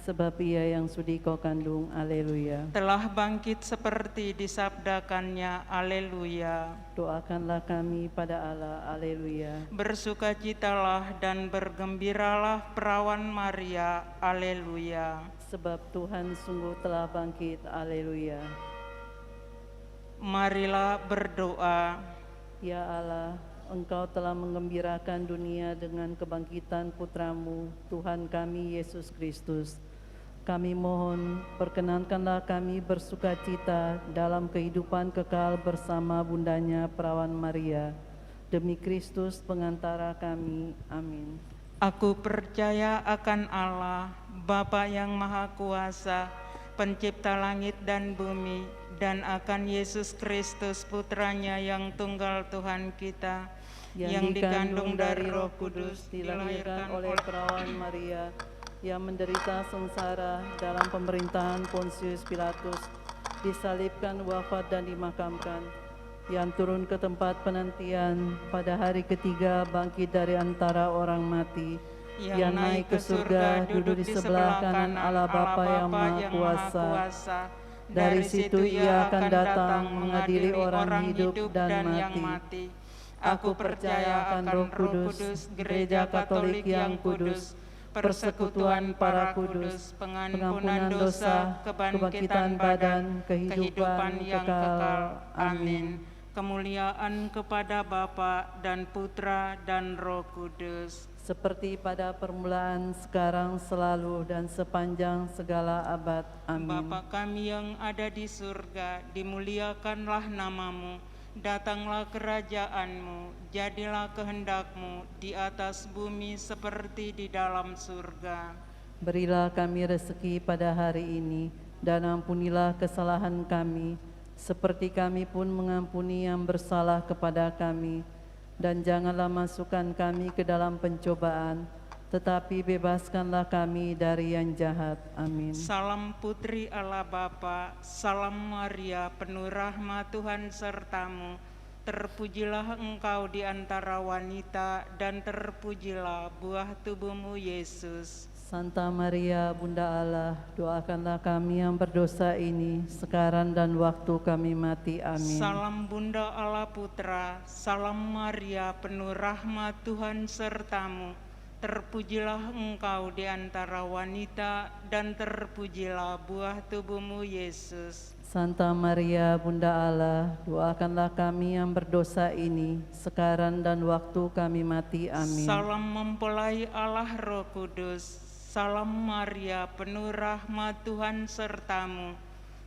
sebab Ia yang sudi kau kandung. Haleluya. Telah bangkit seperti disabdakannya. Haleluya. Doakanlah kami pada Allah. Haleluya. Bersukacitalah dan bergembiralah perawan Maria. Haleluya. Sebab Tuhan sungguh telah bangkit. Haleluya. Marilah berdoa. Ya Allah, Engkau telah menggembirakan dunia dengan kebangkitan Putramu, Tuhan kami Yesus Kristus. Kami mohon, perkenankanlah kami bersukacita dalam kehidupan kekal bersama bundanya Perawan Maria. Demi Kristus pengantara kami. Amin. Aku percaya akan Allah, Bapa yang Maha Kuasa, Pencipta langit dan bumi, dan akan Yesus Kristus Putranya yang tunggal Tuhan kita, yang dikandung dari Roh Kudus, dilahirkan oleh Perawan Maria, yang menderita sengsara dalam pemerintahan Pontius Pilatus, disalibkan, wafat dan dimakamkan, yang turun ke tempat penantian, pada hari ketiga bangkit dari antara orang mati, yang naik ke surga, duduk di sebelah kanan Allah Bapa yang Maha Kuasa. Dari situ Ia akan datang mengadili orang hidup dan mati. Aku percaya akan Roh Kudus, Gereja Katolik yang kudus, persekutuan para kudus, pengampunan dosa, kebangkitan badan, kehidupan yang kekal. Amin. Kemuliaan kepada Bapa dan Putra dan Roh Kudus, seperti pada permulaan, sekarang, selalu, dan sepanjang segala abad. Amin. Bapa kami yang ada di surga, dimuliakanlah namamu, datanglah kerajaan-Mu, jadilah kehendak-Mu di atas bumi seperti di dalam surga. Berilah kami rezeki pada hari ini, dan ampunilah kesalahan kami, seperti kami pun mengampuni yang bersalah kepada kami. Dan janganlah masukkan kami ke dalam pencobaan, tetapi bebaskanlah kami dari yang jahat. Amin. Salam Putri Allah Bapa, salam Maria, penuh rahmat Tuhan sertamu. Terpujilah engkau di antara wanita, dan terpujilah buah tubuhmu Yesus. Santa Maria, Bunda Allah, doakanlah kami yang berdosa ini, sekarang dan waktu kami mati. Amin. Salam Bunda Allah Putra, salam Maria, penuh rahmat Tuhan sertamu. Terpujilah engkau di antara wanita, dan terpujilah buah tubuhmu Yesus. Santa Maria, Bunda Allah, doakanlah kami yang berdosa ini, sekarang dan waktu kami mati. Amin. Salam mempelai Allah Roh Kudus, salam Maria, penuh rahmat Tuhan sertamu.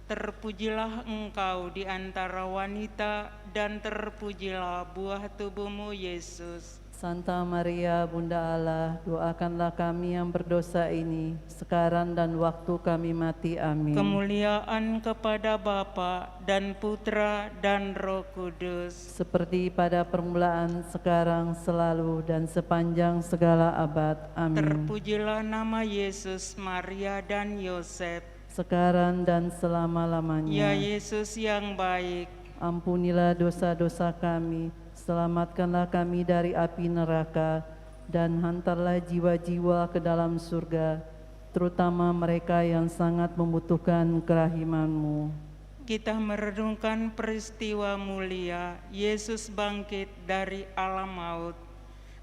Terpujilah engkau di antara wanita, dan terpujilah buah tubuhmu Yesus. Santa Maria, Bunda Allah, doakanlah kami yang berdosa ini, sekarang dan waktu kami mati. Amin. Kemuliaan kepada Bapa dan Putra dan Roh Kudus, seperti pada permulaan, sekarang, selalu, dan sepanjang segala abad. Amin. Terpujilah nama Yesus, Maria, dan Yosef, sekarang dan selama-lamanya. Ya Yesus yang baik, ampunilah dosa-dosa kami, selamatkanlah kami dari api neraka, dan hantarlah jiwa-jiwa ke dalam surga, terutama mereka yang sangat membutuhkan kerahiman-Mu. Kita merenungkan peristiwa mulia Yesus bangkit dari alam maut.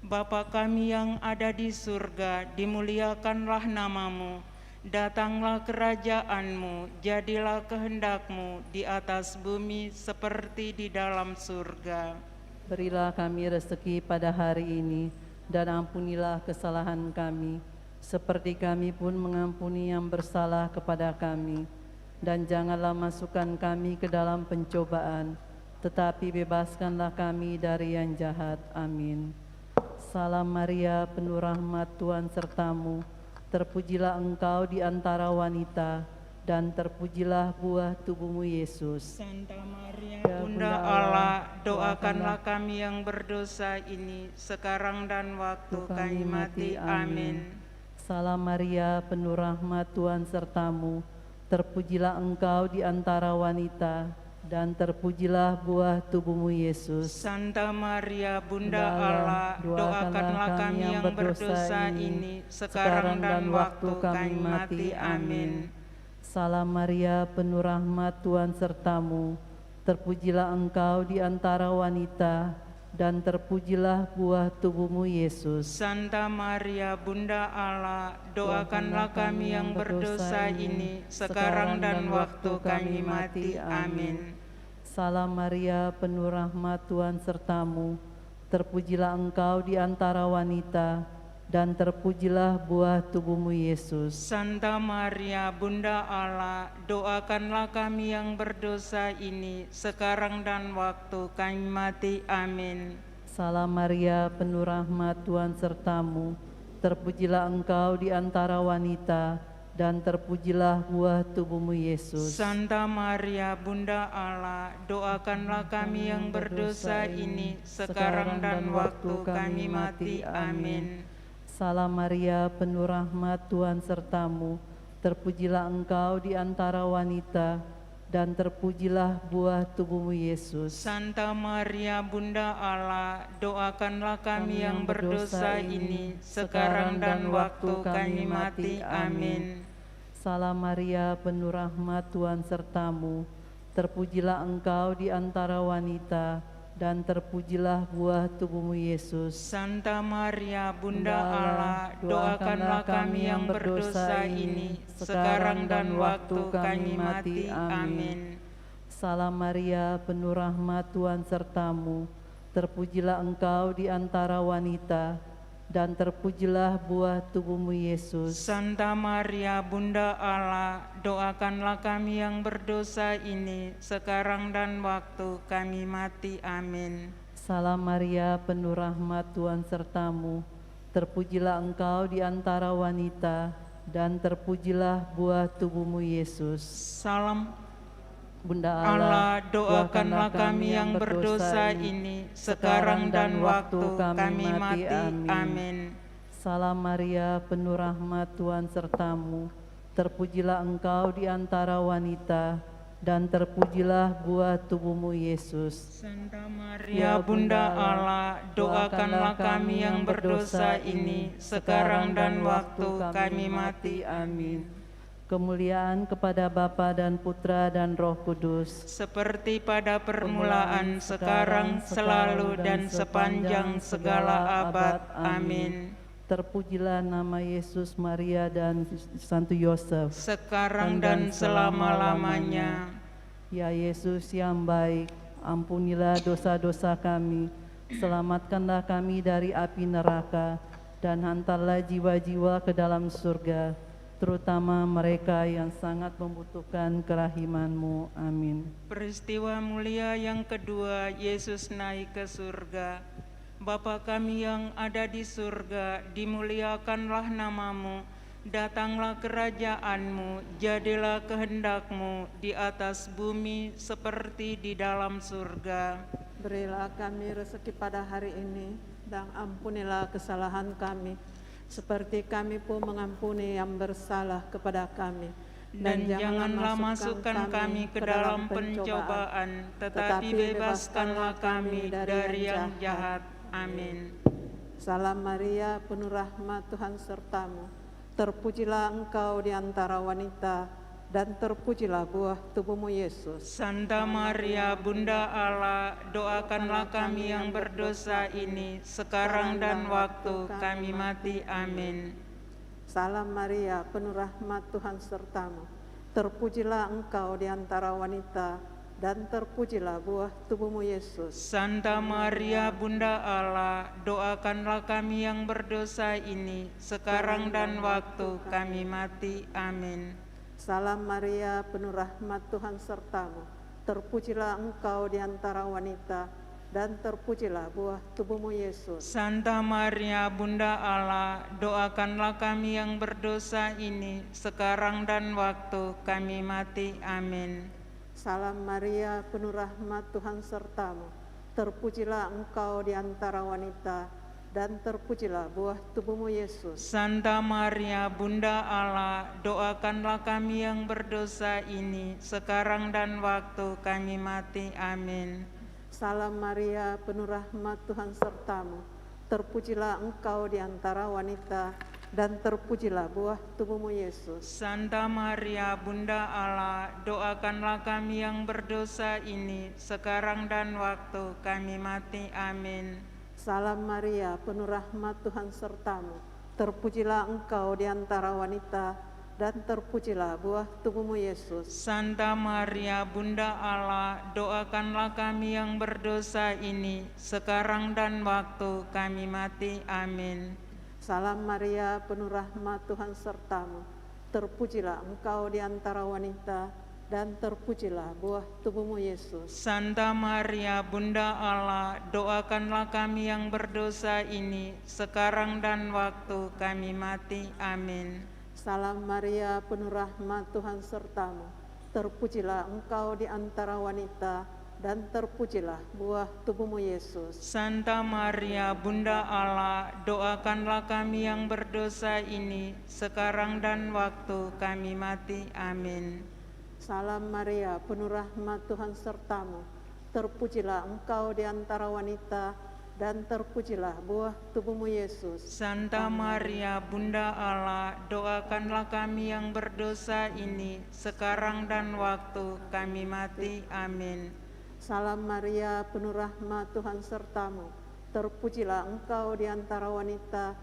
Bapa kami yang ada di surga, dimuliakanlah namamu. Datanglah kerajaan-Mu, jadilah kehendak-Mu di atas bumi seperti di dalam surga. Berilah kami rezeki pada hari ini, dan ampunilah kesalahan kami, seperti kami pun mengampuni yang bersalah kepada kami. Dan janganlah masukkan kami ke dalam pencobaan, tetapi bebaskanlah kami dari yang jahat. Amin. Salam Maria, penuh rahmat Tuhan sertamu, terpujilah engkau di antara wanita, dan terpujilah buah tubuhmu Yesus. Santa Maria, Bunda Allah, doakanlah kami yang berdosa ini, sekarang dan waktu kami mati. Amin. Salam Maria, penuh rahmat Tuhan sertamu, terpujilah engkau di antara wanita, dan terpujilah buah tubuhmu Yesus. Santa Maria Bunda Bunda Allah, Allah, doakanlah kami yang berdosa ini sekarang dan waktu kami mati. Amin. Salam Maria, penuh rahmat, Tuhan sertamu. Terpujilah engkau di antara wanita, dan terpujilah buah tubuhmu Yesus. Santa Maria Bunda Allah, doakanlah kami yang berdosa ini sekarang dan waktu kami mati. Amin. Salam Maria, penuh rahmat, Tuhan sertamu. Terpujilah engkau di antara wanita, dan terpujilah buah tubuhmu Yesus. Santa Maria Bunda Allah, doakanlah kami yang berdosa ini sekarang dan waktu kami mati. Amin. Salam Maria, penuh rahmat, Tuhan sertamu. Terpujilah engkau di antara wanita, dan terpujilah buah tubuhmu Yesus. Santa Maria Bunda Allah, doakanlah kami yang berdosa ini sekarang dan waktu kami mati. Amin. Salam Maria, penuh rahmat, Tuhan sertamu. Terpujilah engkau di antara wanita, dan terpujilah buah tubuhmu Yesus. Santa Maria Bunda Allah, doakanlah kami yang berdosa ini sekarang dan waktu kami mati. Amin. Salam Maria, penuh rahmat, Tuhan sertamu. Terpujilah engkau di antara wanita, dan terpujilah buah tubuhmu Yesus. Santa Maria Bunda Allah, doakanlah kami yang berdosa ini sekarang dan waktu kami mati. Amin. Salam Maria, penuh rahmat, Tuhan sertamu. Terpujilah engkau di antara wanita, dan terpujilah buah tubuhmu Yesus. Santa Maria Bunda Allah, doakanlah kami yang berdosa ini sekarang dan waktu kami mati. Amin. Salam Maria, penuh rahmat, Tuhan sertamu. Terpujilah engkau di antara wanita, dan terpujilah buah tubuhmu Yesus. Salam Bunda Allah, doakanlah kami yang berdosa ini sekarang dan waktu kami mati. Amin. Salam Maria, penuh rahmat, Tuhan sertamu. Terpujilah engkau di antara wanita, dan terpujilah buah tubuhmu Yesus. Santa Maria Bunda Allah, doakanlah kami yang berdosa ini sekarang dan waktu kami mati. Amin. Kemuliaan kepada Bapa dan Putra dan Roh Kudus, seperti pada permulaan, sekarang, selalu, dan sepanjang segala abad. Amin. Terpujilah nama Yesus, Maria, dan Santo Yosef, sekarang dan selama-lamanya. Ya Yesus yang baik, ampunilah dosa-dosa kami, selamatkanlah kami dari api neraka, dan hantarlah jiwa-jiwa ke dalam surga, terutama mereka yang sangat membutuhkan kerahiman-Mu. Amin. Peristiwa mulia yang kedua, Yesus naik ke surga. Bapa kami yang ada di surga, dimuliakanlah nama-Mu, datanglah kerajaan-Mu, jadilah kehendak-Mu di atas bumi seperti di dalam surga. Berilah kami rezeki pada hari ini, dan ampunilah kesalahan kami, seperti kami pun mengampuni yang bersalah kepada kami. Dan janganlah masukkan kami ke dalam pencobaan, tetapi bebaskanlah kami dari yang jahat. Amin. Salam Maria, penuh rahmat, Tuhan sertamu. Terpujilah engkau di antara wanita, dan terpujilah buah tubuhmu Yesus. Santa Maria Bunda Allah, doakanlah kami yang berdosa ini sekarang dan waktu kami mati. Amin. Salam Maria, penuh rahmat, Tuhan sertamu. Terpujilah engkau di antara wanita, dan terpujilah buah tubuhmu Yesus. Santa Maria Bunda Allah, doakanlah kami yang berdosa ini sekarang dan waktu kami mati. Amin. Salam Maria, penuh rahmat, Tuhan sertamu. Terpujilah engkau di antara wanita, dan terpujilah buah tubuhmu Yesus. Santa Maria Bunda Allah, doakanlah kami yang berdosa ini sekarang dan waktu kami mati. Amin. Salam Maria, penuh rahmat, Tuhan sertamu. Terpujilah engkau di antara wanita, dan terpujilah buah tubuhmu Yesus. Santa Maria, Bunda Allah, doakanlah kami yang berdosa ini, sekarang dan waktu kami mati. Amin. Salam Maria, penuh rahmat Tuhan sertamu. Terpujilah engkau di antara wanita, dan terpujilah buah tubuhmu Yesus. Santa Maria, Bunda Allah, doakanlah kami yang berdosa ini, sekarang dan waktu kami mati. Amin. Salam Maria, penuh rahmat Tuhan sertamu. Terpujilah engkau di antara wanita, dan terpujilah buah tubuhmu Yesus. Santa Maria, Bunda Allah, doakanlah kami yang berdosa ini, sekarang dan waktu kami mati. Amin. Salam Maria, penuh rahmat Tuhan sertamu. Terpujilah engkau di antara wanita, dan terpujilah buah tubuhmu Yesus. Santa Maria, Bunda Allah, doakanlah kami yang berdosa ini, sekarang dan waktu kami mati. Amin. Salam Maria, penuh rahmat Tuhan sertamu. Terpujilah engkau di antara wanita, dan terpujilah buah tubuhmu Yesus. Santa Maria, Bunda Allah, doakanlah kami yang berdosa ini, sekarang dan waktu kami mati. Amin. Salam Maria, penuh rahmat Tuhan sertamu. Terpujilah engkau di antara wanita, dan terpujilah buah tubuhmu Yesus. Santa Maria, Bunda Allah, doakanlah kami yang berdosa ini, sekarang dan waktu kami mati. Amin. Salam Maria, penuh rahmat Tuhan sertamu. Terpujilah engkau di antara wanita,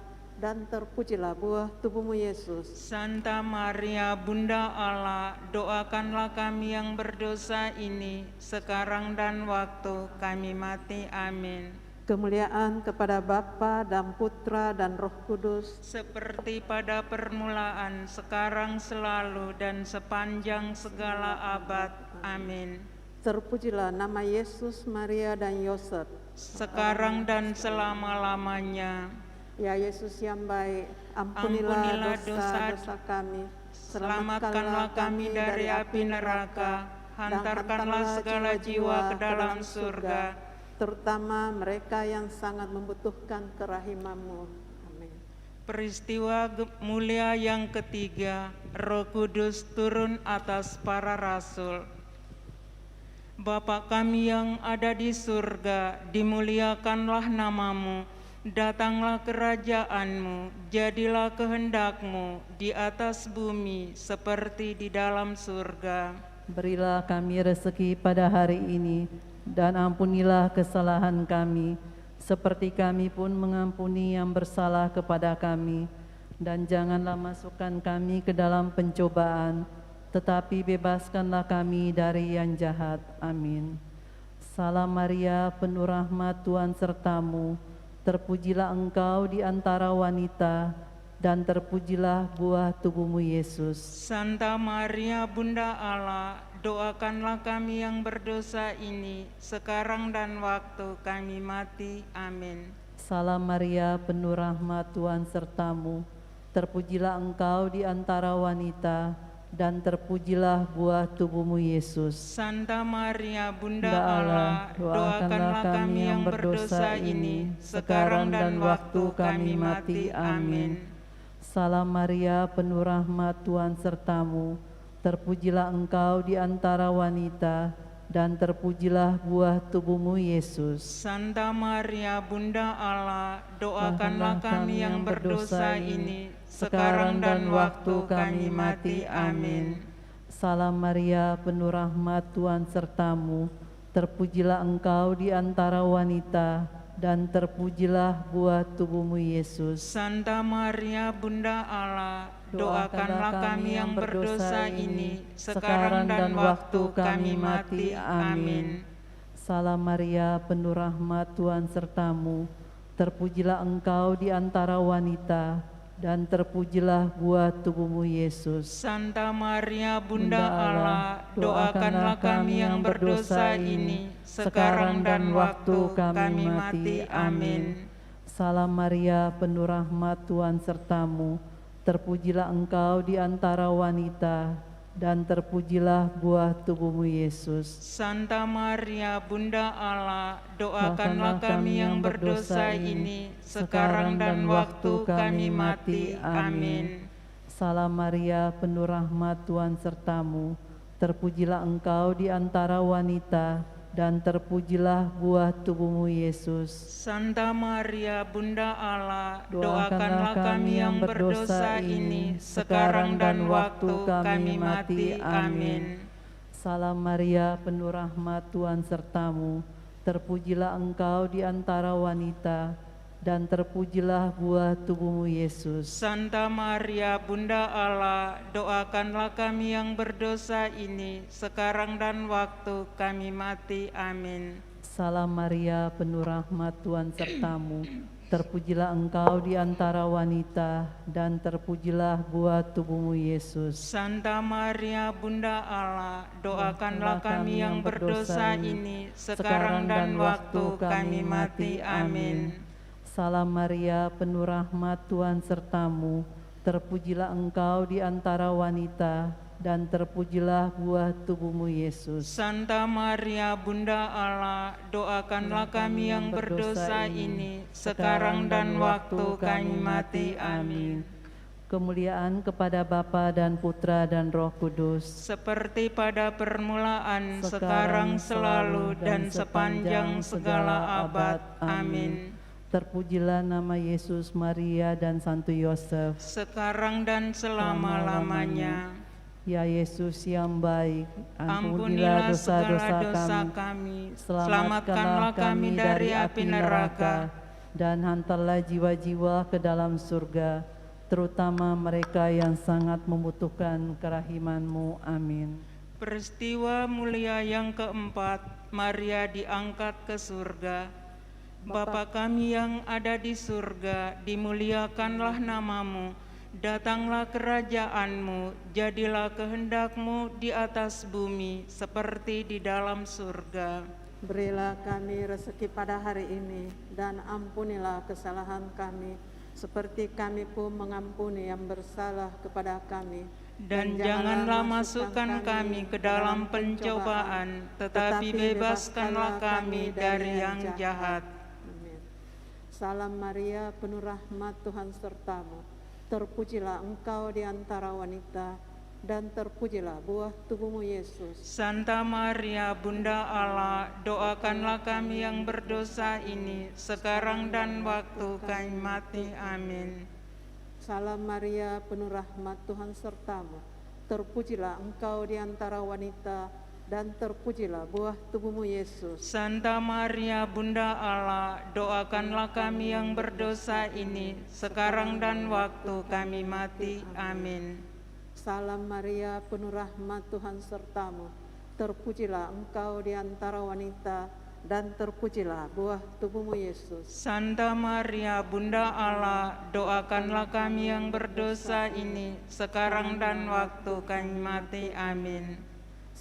dan terpujilah buah tubuhmu Yesus. Santa Maria, Bunda Allah, doakanlah kami yang berdosa ini, sekarang dan waktu kami mati. Amin. Kemuliaan kepada Bapa dan Putra dan Roh Kudus, Seperti pada permulaan, sekarang, selalu, dan sepanjang segala abad. Amin. terpujilah nama Yesus, Maria, dan Yosef. Sekarang dan selama-lamanya. Ya Yesus yang baik, ampunilah dosa-dosa kami, Selamatkanlah kami dari api neraka, hantarkanlah segala jiwa ke dalam surga, terutama mereka yang sangat membutuhkan kerahiman-Mu. Amin. Peristiwa mulia yang ketiga, Roh Kudus turun atas para rasul. Bapa kami yang ada di surga, dimuliakanlah nama-Mu, datanglah kerajaan-Mu, jadilah kehendak-Mu di atas bumi seperti di dalam surga. Berilah kami rezeki pada hari ini, dan ampunilah kesalahan kami, seperti kami pun mengampuni yang bersalah kepada kami. Dan janganlah masukkan kami ke dalam pencobaan, tetapi bebaskanlah kami dari yang jahat. Amin. Salam Maria, penuh rahmat, Tuhan sertamu. Terpujilah engkau di antara wanita, dan terpujilah buah tubuhmu Yesus. Santa Maria, Bunda Allah, doakanlah kami yang berdosa ini, sekarang dan waktu kami mati. Amin. Salam Maria, penuh rahmat, Tuhan sertamu. Terpujilah engkau di antara wanita, dan terpujilah buah tubuhmu Yesus. Santa Maria, Bunda Allah, Allah, doakanlah kami yang berdosa ini, sekarang dan waktu kami mati. Amin. Salam Maria, penuh rahmat, Tuhan sertamu. Terpujilah engkau di antara wanita, dan terpujilah buah tubuhmu Yesus. Santa Maria, Bunda Allah, doakanlah kami yang berdosa ini, sekarang dan waktu kami mati. Amin. Salam Maria, penuh rahmat, Tuhan sertamu. Terpujilah engkau di antara wanita, dan terpujilah buah tubuhmu Yesus. Santa Maria, Bunda Allah, doakanlah kami yang berdosa ini, sekarang dan waktu kami mati. Amin. Salam Maria, penuh rahmat, Tuhan sertamu. Terpujilah engkau di antara wanita, dan terpujilah buah tubuhmu Yesus. Santa Maria, Bunda Allah, doakanlah kami yang berdosa ini, sekarang dan waktu kami mati. Amin. Salam Maria, penuh rahmat, Tuhan sertamu. Terpujilah engkau di antara wanita, dan terpujilah buah tubuhmu Yesus. Santa Maria, Bunda Allah, doakanlah kami yang berdosa ini, sekarang dan waktu kami mati. Amin. Salam Maria, penuh rahmat, Tuhan sertamu. Terpujilah engkau di antara wanita, dan terpujilah buah tubuhmu Yesus. Santa Maria, Bunda Allah, doakanlah kami yang berdosa ini, sekarang dan waktu kami mati. Amin. Salam Maria, penuh rahmat, Tuhan sertamu. Terpujilah engkau di antara wanita, dan terpujilah buah tubuhmu Yesus. Santa Maria, Bunda Allah, doakanlah kami yang berdosa ini, sekarang dan waktu kami mati. Amin. Salam Maria, penuh rahmat, Tuhan sertamu. Terpujilah engkau di antara wanita, dan terpujilah buah tubuhmu Yesus. Santa Maria, Bunda Allah, doakanlah kami yang berdosa ini, sekarang dan waktu kami mati. Amin. Salam Maria, penuh rahmat, Tuhan sertamu. Terpujilah engkau di antara wanita, dan terpujilah buah tubuhmu Yesus. Santa Maria, Bunda Allah, doakanlah kami yang berdosa ini, sekarang dan waktu kami mati. Amin. Kemuliaan kepada Bapa dan Putra dan Roh Kudus, Seperti pada permulaan, sekarang, selalu, dan sepanjang segala abad. Amin. Terpujilah nama Yesus, Maria, dan Santo Yosef. Sekarang dan selama-lamanya. Ya Yesus yang baik, Ampunilah segala dosa kami, selamatkanlah kami dari api neraka, dan hantarlah jiwa-jiwa ke dalam surga, terutama mereka yang sangat membutuhkan kerahiman-Mu. Amin. Peristiwa mulia yang keempat, Maria diangkat ke surga. Bapa kami yang ada di surga, dimuliakanlah nama-Mu. Datanglah kerajaan-Mu, jadilah kehendak-Mu di atas bumi seperti di dalam surga. Berilah kami rezeki pada hari ini, dan ampunilah kesalahan kami, seperti kami pun mengampuni yang bersalah kepada kami. Dan janganlah masukkan kami ke dalam pencobaan, tetapi bebaskanlah kami dari yang jahat. Amin. Salam Maria, penuh rahmat, Tuhan sertamu. Terpujilah engkau di antara wanita, dan terpujilah buah tubuhmu Yesus. Santa Maria, Bunda Allah, doakanlah kami yang berdosa ini, sekarang dan waktu kami mati. Amin. Salam Maria, penuh rahmat, Tuhan sertamu. Terpujilah engkau di antara wanita, dan terpujilah buah tubuhmu Yesus. Santa Maria, Bunda Allah, doakanlah kami yang berdosa ini, sekarang dan waktu kami mati. Amin. Salam Maria, penuh rahmat, Tuhan sertamu. Terpujilah engkau di antara wanita, dan terpujilah buah tubuhmu Yesus. Santa Maria, Bunda Allah, doakanlah kami yang berdosa ini, sekarang dan waktu kami mati. Amin.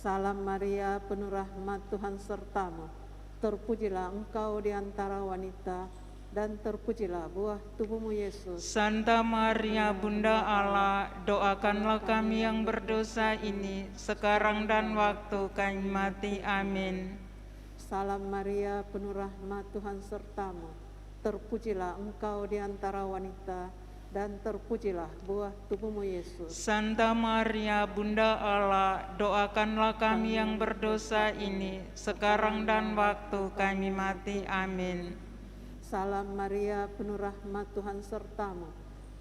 Salam Maria, penuh rahmat, Tuhan sertamu. Terpujilah engkau di antara wanita, dan terpujilah buah tubuhmu Yesus. Santa Maria, Bunda Allah, doakanlah kami yang berdosa ini, sekarang dan waktu kami mati. Amin. Salam Maria, penuh rahmat, Tuhan sertamu. Terpujilah engkau di antara wanita, dan terpujilah buah tubuhmu Yesus. Santa Maria, Bunda Allah, doakanlah kami yang berdosa ini, sekarang dan waktu kami mati. Amin. Salam Maria, penuh rahmat, Tuhan sertamu.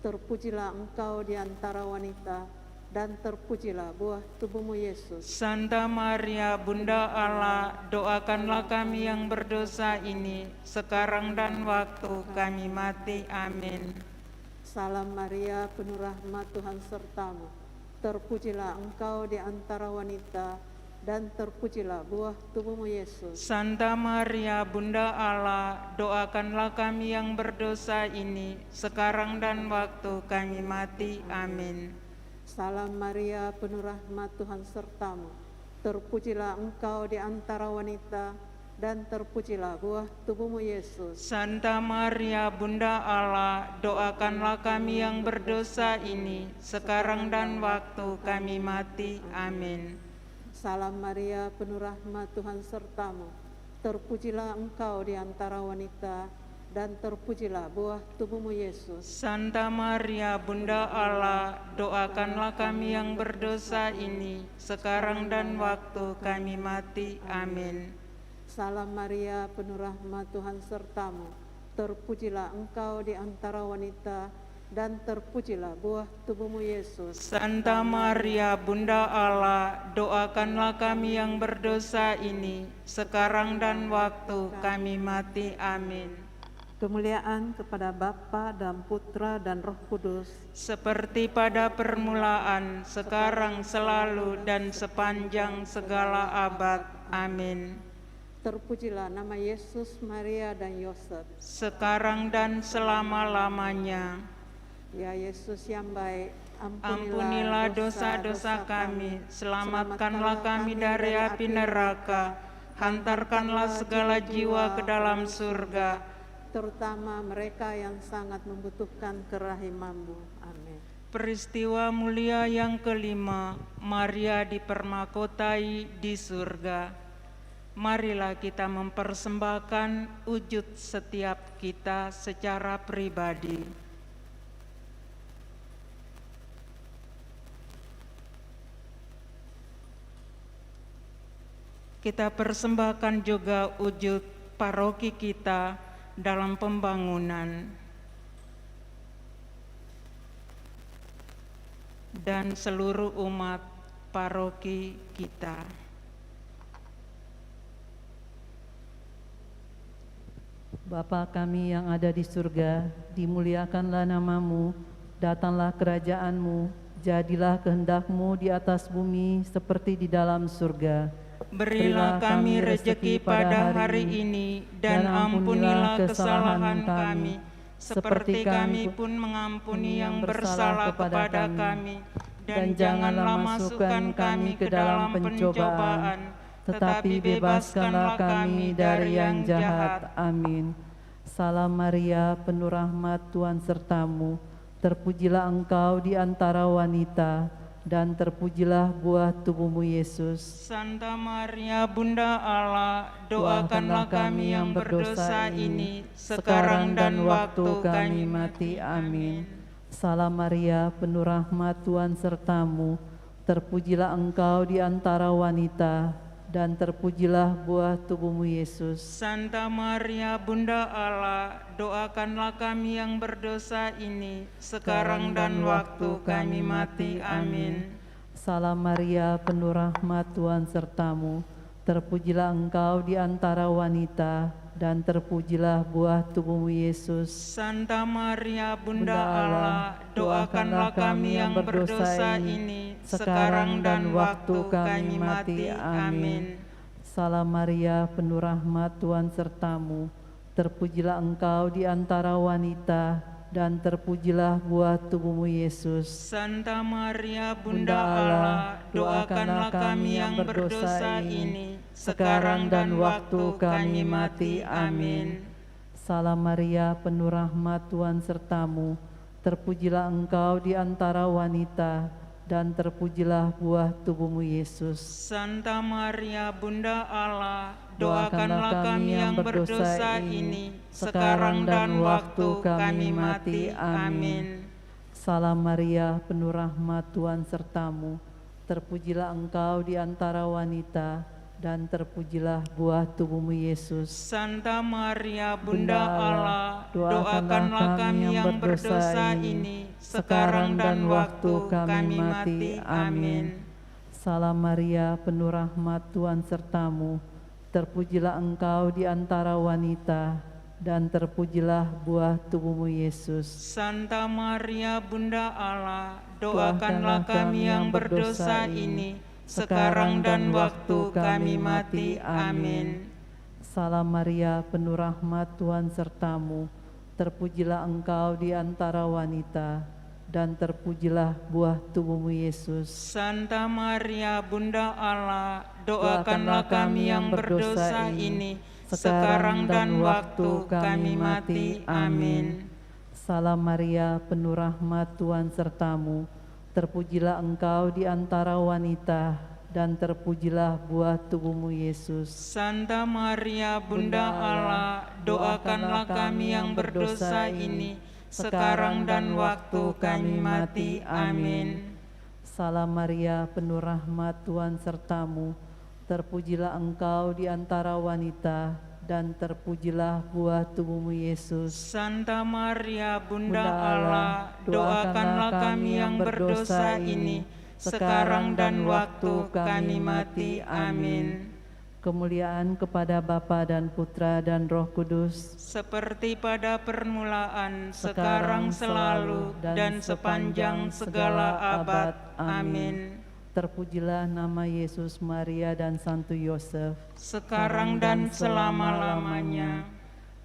Terpujilah engkau di antara wanita, dan terpujilah buah tubuhmu Yesus. Santa Maria, Bunda Allah, doakanlah kami yang berdosa ini, sekarang dan waktu kami mati. Amin. Salam Maria, penuh rahmat, Tuhan sertamu. Terpujilah engkau di antara wanita, dan terpujilah buah tubuhmu Yesus. Santa Maria, Bunda Allah, doakanlah kami yang berdosa ini, sekarang dan waktu kami mati. Amin. Salam Maria, penuh rahmat, Tuhan sertamu. Terpujilah engkau di antara wanita, dan terpujilah buah tubuhmu Yesus. Santa Maria Bunda Allah, doakanlah kami yang berdosa ini, sekarang dan waktu kami mati. Amin. Salam Maria, penuh rahmat, Tuhan sertamu. Terpujilah engkau di antara wanita, dan terpujilah buah tubuhmu Yesus. Santa Maria Bunda Allah, doakanlah kami yang berdosa ini, sekarang dan waktu kami mati. Amin. Salam Maria, penuh rahmat, Tuhan sertamu. Terpujilah engkau di antara wanita, dan terpujilah buah tubuhmu Yesus. Santa Maria Bunda Allah, doakanlah kami yang berdosa ini, sekarang dan waktu kami mati. Amin. Kemuliaan kepada Bapa dan Putra dan Roh Kudus, Seperti pada permulaan, sekarang, selalu, dan sepanjang segala abad. Amin. terpujilah nama Yesus, Maria, dan Yosef. Sekarang dan selama-lamanya. Ya Yesus yang baik, Ampunilah dosa-dosa kami, selamatkanlah kami dari api neraka, hantarkanlah segala jiwa ke dalam surga, terutama mereka yang sangat membutuhkan kerahiman-Mu. Amin. Peristiwa mulia yang kelima, Maria dipermakotai di surga. Marilah kita mempersembahkan wujud setiap kita secara pribadi. Kita persembahkan juga wujud paroki kita dalam pembangunan dan seluruh umat paroki kita. Bapa kami yang ada di surga, dimuliakanlah namamu, datanglah kerajaan-Mu, jadilah kehendak-Mu di atas bumi seperti di dalam surga. Berilah kami rejeki pada hari ini, dan ampunilah kesalahan kami, seperti kami pun mengampuni yang bersalah kepada kami. Dan janganlah masukkan kami ke dalam pencobaan, tetapi bebaskanlah kami dari yang jahat. Amin. Salam Maria, penuh rahmat, Tuhan sertamu. Terpujilah engkau di antara wanita, dan terpujilah buah tubuhmu Yesus. Santa Maria Bunda Allah, doakanlah kami yang berdosa ini, sekarang dan waktu kami mati. Amin. Salam Maria, penuh rahmat, Tuhan sertamu. Terpujilah engkau di antara wanita, dan terpujilah buah tubuhmu Yesus. Santa Maria Bunda Allah, doakanlah kami yang berdosa ini, sekarang dan waktu kami mati. Amin. Salam Maria, penuh rahmat, Tuhan sertamu. Terpujilah engkau di antara wanita, dan terpujilah buah tubuhmu Yesus. Santa Maria Bunda Allah, doakanlah kami yang berdosa ini, sekarang dan waktu kami mati. Amin. Salam Maria, penuh rahmat, Tuhan sertamu. Terpujilah engkau di antara wanita, dan terpujilah buah tubuhmu Yesus. Santa Maria Bunda Allah, doakanlah kami yang berdosa ini, sekarang dan waktu kami mati. Amin. Salam Maria, penuh rahmat, Tuhan sertamu. Terpujilah engkau di antara wanita, dan terpujilah buah tubuhmu Yesus. Santa Maria Bunda Allah, doakanlah kami yang berdosa ini, sekarang dan waktu kami mati. Amin. Salam Maria, penuh rahmat, Tuhan sertamu. Terpujilah engkau di antara wanita, dan terpujilah buah tubuhmu Yesus. Santa Maria Bunda Allah, doakanlah kami yang berdosa ini, sekarang dan waktu kami mati. Amin. Salam Maria, penuh rahmat, Tuhan sertamu. Terpujilah engkau di antara wanita, dan terpujilah buah tubuhmu Yesus. Santa Maria Bunda Allah, doakanlah kami yang berdosa ini, sekarang dan waktu kami mati. Amin. Salam Maria, penuh rahmat, Tuhan sertamu. Terpujilah engkau di antara wanita, dan terpujilah buah tubuhmu Yesus. Santa Maria Bunda Allah, doakanlah kami yang berdosa ini, sekarang dan waktu kami mati. Amin. Salam Maria, penuh rahmat, Tuhan sertamu. Terpujilah engkau di antara wanita, dan terpujilah buah tubuhmu Yesus. Santa Maria Bunda Allah, doakanlah kami yang berdosa ini, sekarang dan waktu kami mati. Amin. Salam Maria, penuh rahmat, Tuhan sertamu. Terpujilah engkau di antara wanita, dan terpujilah buah tubuhmu Yesus. Santa Maria Bunda Allah, doakanlah kami yang berdosa ini, sekarang dan waktu kami mati. Amin. Kemuliaan kepada Bapa dan Putra dan Roh Kudus, Seperti pada permulaan, sekarang, selalu, dan sepanjang segala abad. Amin. Terpujilah nama Yesus, Maria, dan Santo Yosef, Sekarang dan selama-lamanya.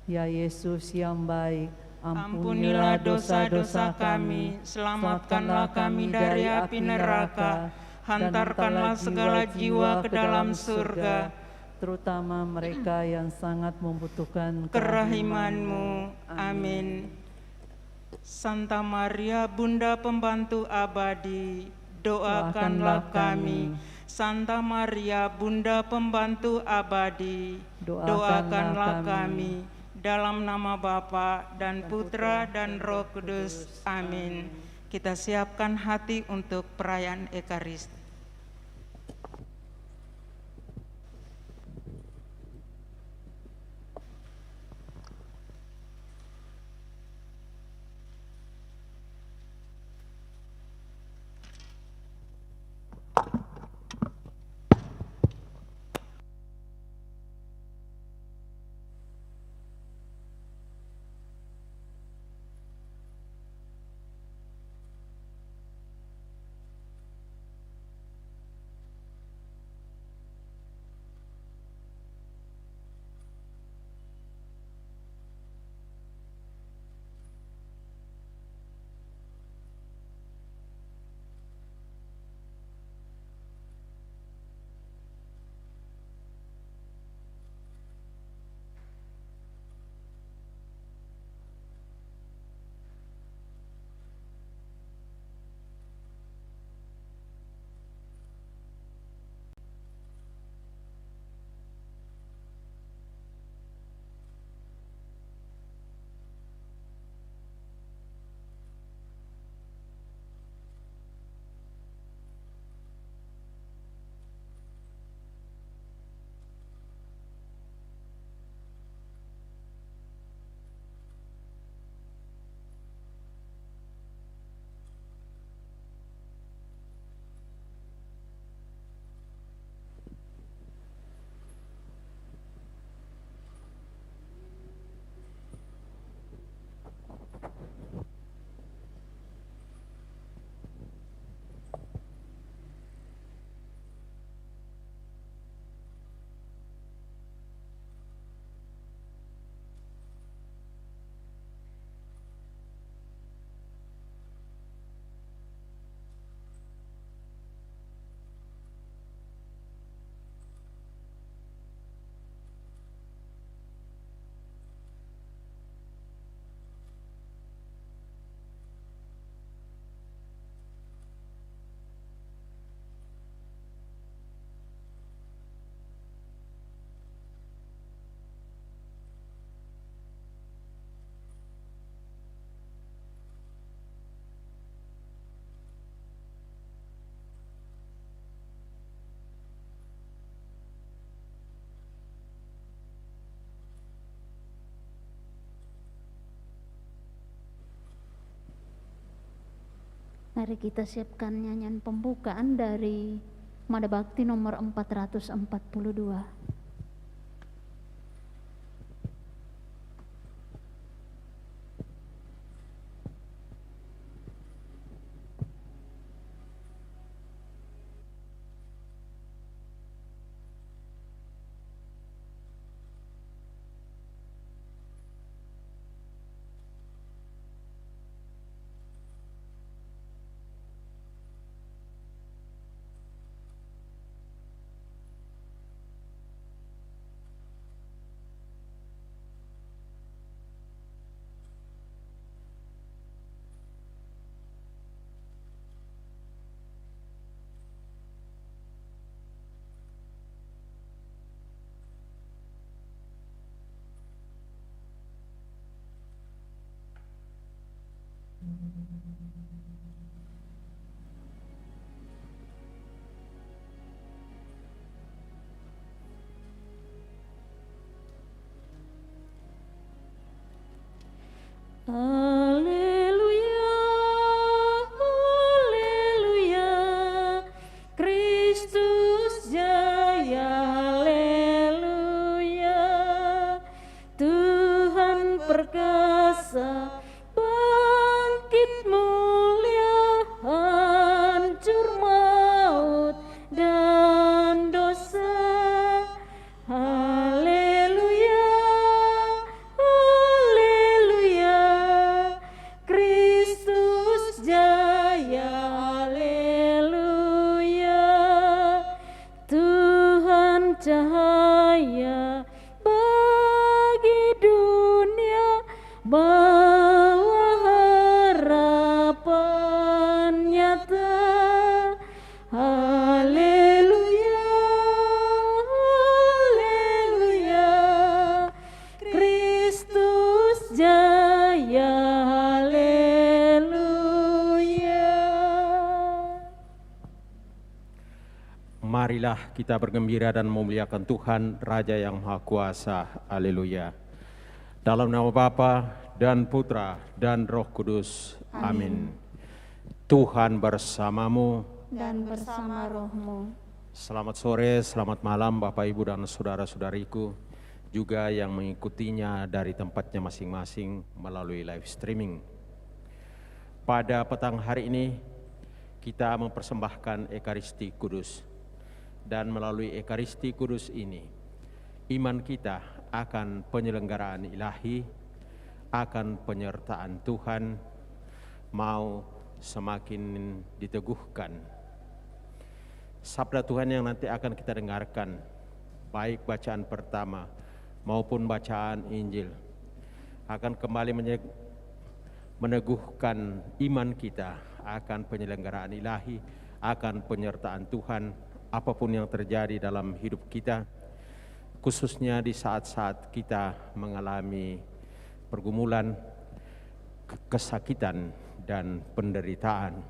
Ya Yesus yang baik, Ampunilah dosa-dosa kami, selamatkanlah kami dari api neraka, hantarkanlah segala jiwa ke dalam surga, terutama mereka yang sangat membutuhkan kerahiman-Mu. Amin. Santa Maria Bunda Pembantu Abadi, doakanlah kami. Santa Maria Bunda Pembantu Abadi, doakanlah kami. Dalam nama Bapa dan Putra dan Roh Kudus. Amin. Kita siapkan hati untuk perayaan Ekaristi. Mari kita siapkan nyanyian pembukaan dari Mada Bakti nomor 442. Haleluya, haleluya, Kristus jaya, haleluya. Tuhan perkasa, bangkit mulia, hancur maut dan dosa. Haleluya, haleluya, Kristus jaya, haleluya. Tuhan cahaya bagi dunia, bawa harapan nyata. Haleluya, haleluya, Kristus jaya, haleluya. Marilah kita bergembira dan memuliakan Tuhan, Raja yang Maha Kuasa. Haleluya. Dalam nama Bapa dan Putra dan Roh Kudus. Amin. Tuhan bersamamu. Dan bersama rohmu. Selamat sore, selamat malam Bapak Ibu dan saudara-saudariku, juga yang mengikutinya dari tempatnya masing-masing melalui live streaming. Pada petang hari ini kita mempersembahkan Ekaristi Kudus, dan melalui Ekaristi Kudus ini iman kita akan penyelenggaraan ilahi, akan penyertaan Tuhan mau semakin diteguhkan. Sabda Tuhan yang nanti akan kita dengarkan, baik bacaan pertama maupun bacaan Injil, akan kembali meneguhkan iman kita akan penyelenggaraan ilahi, akan penyertaan Tuhan apapun yang terjadi dalam hidup kita, khususnya di saat-saat kita mengalami pergumulan, kesakitan, dan penderitaan,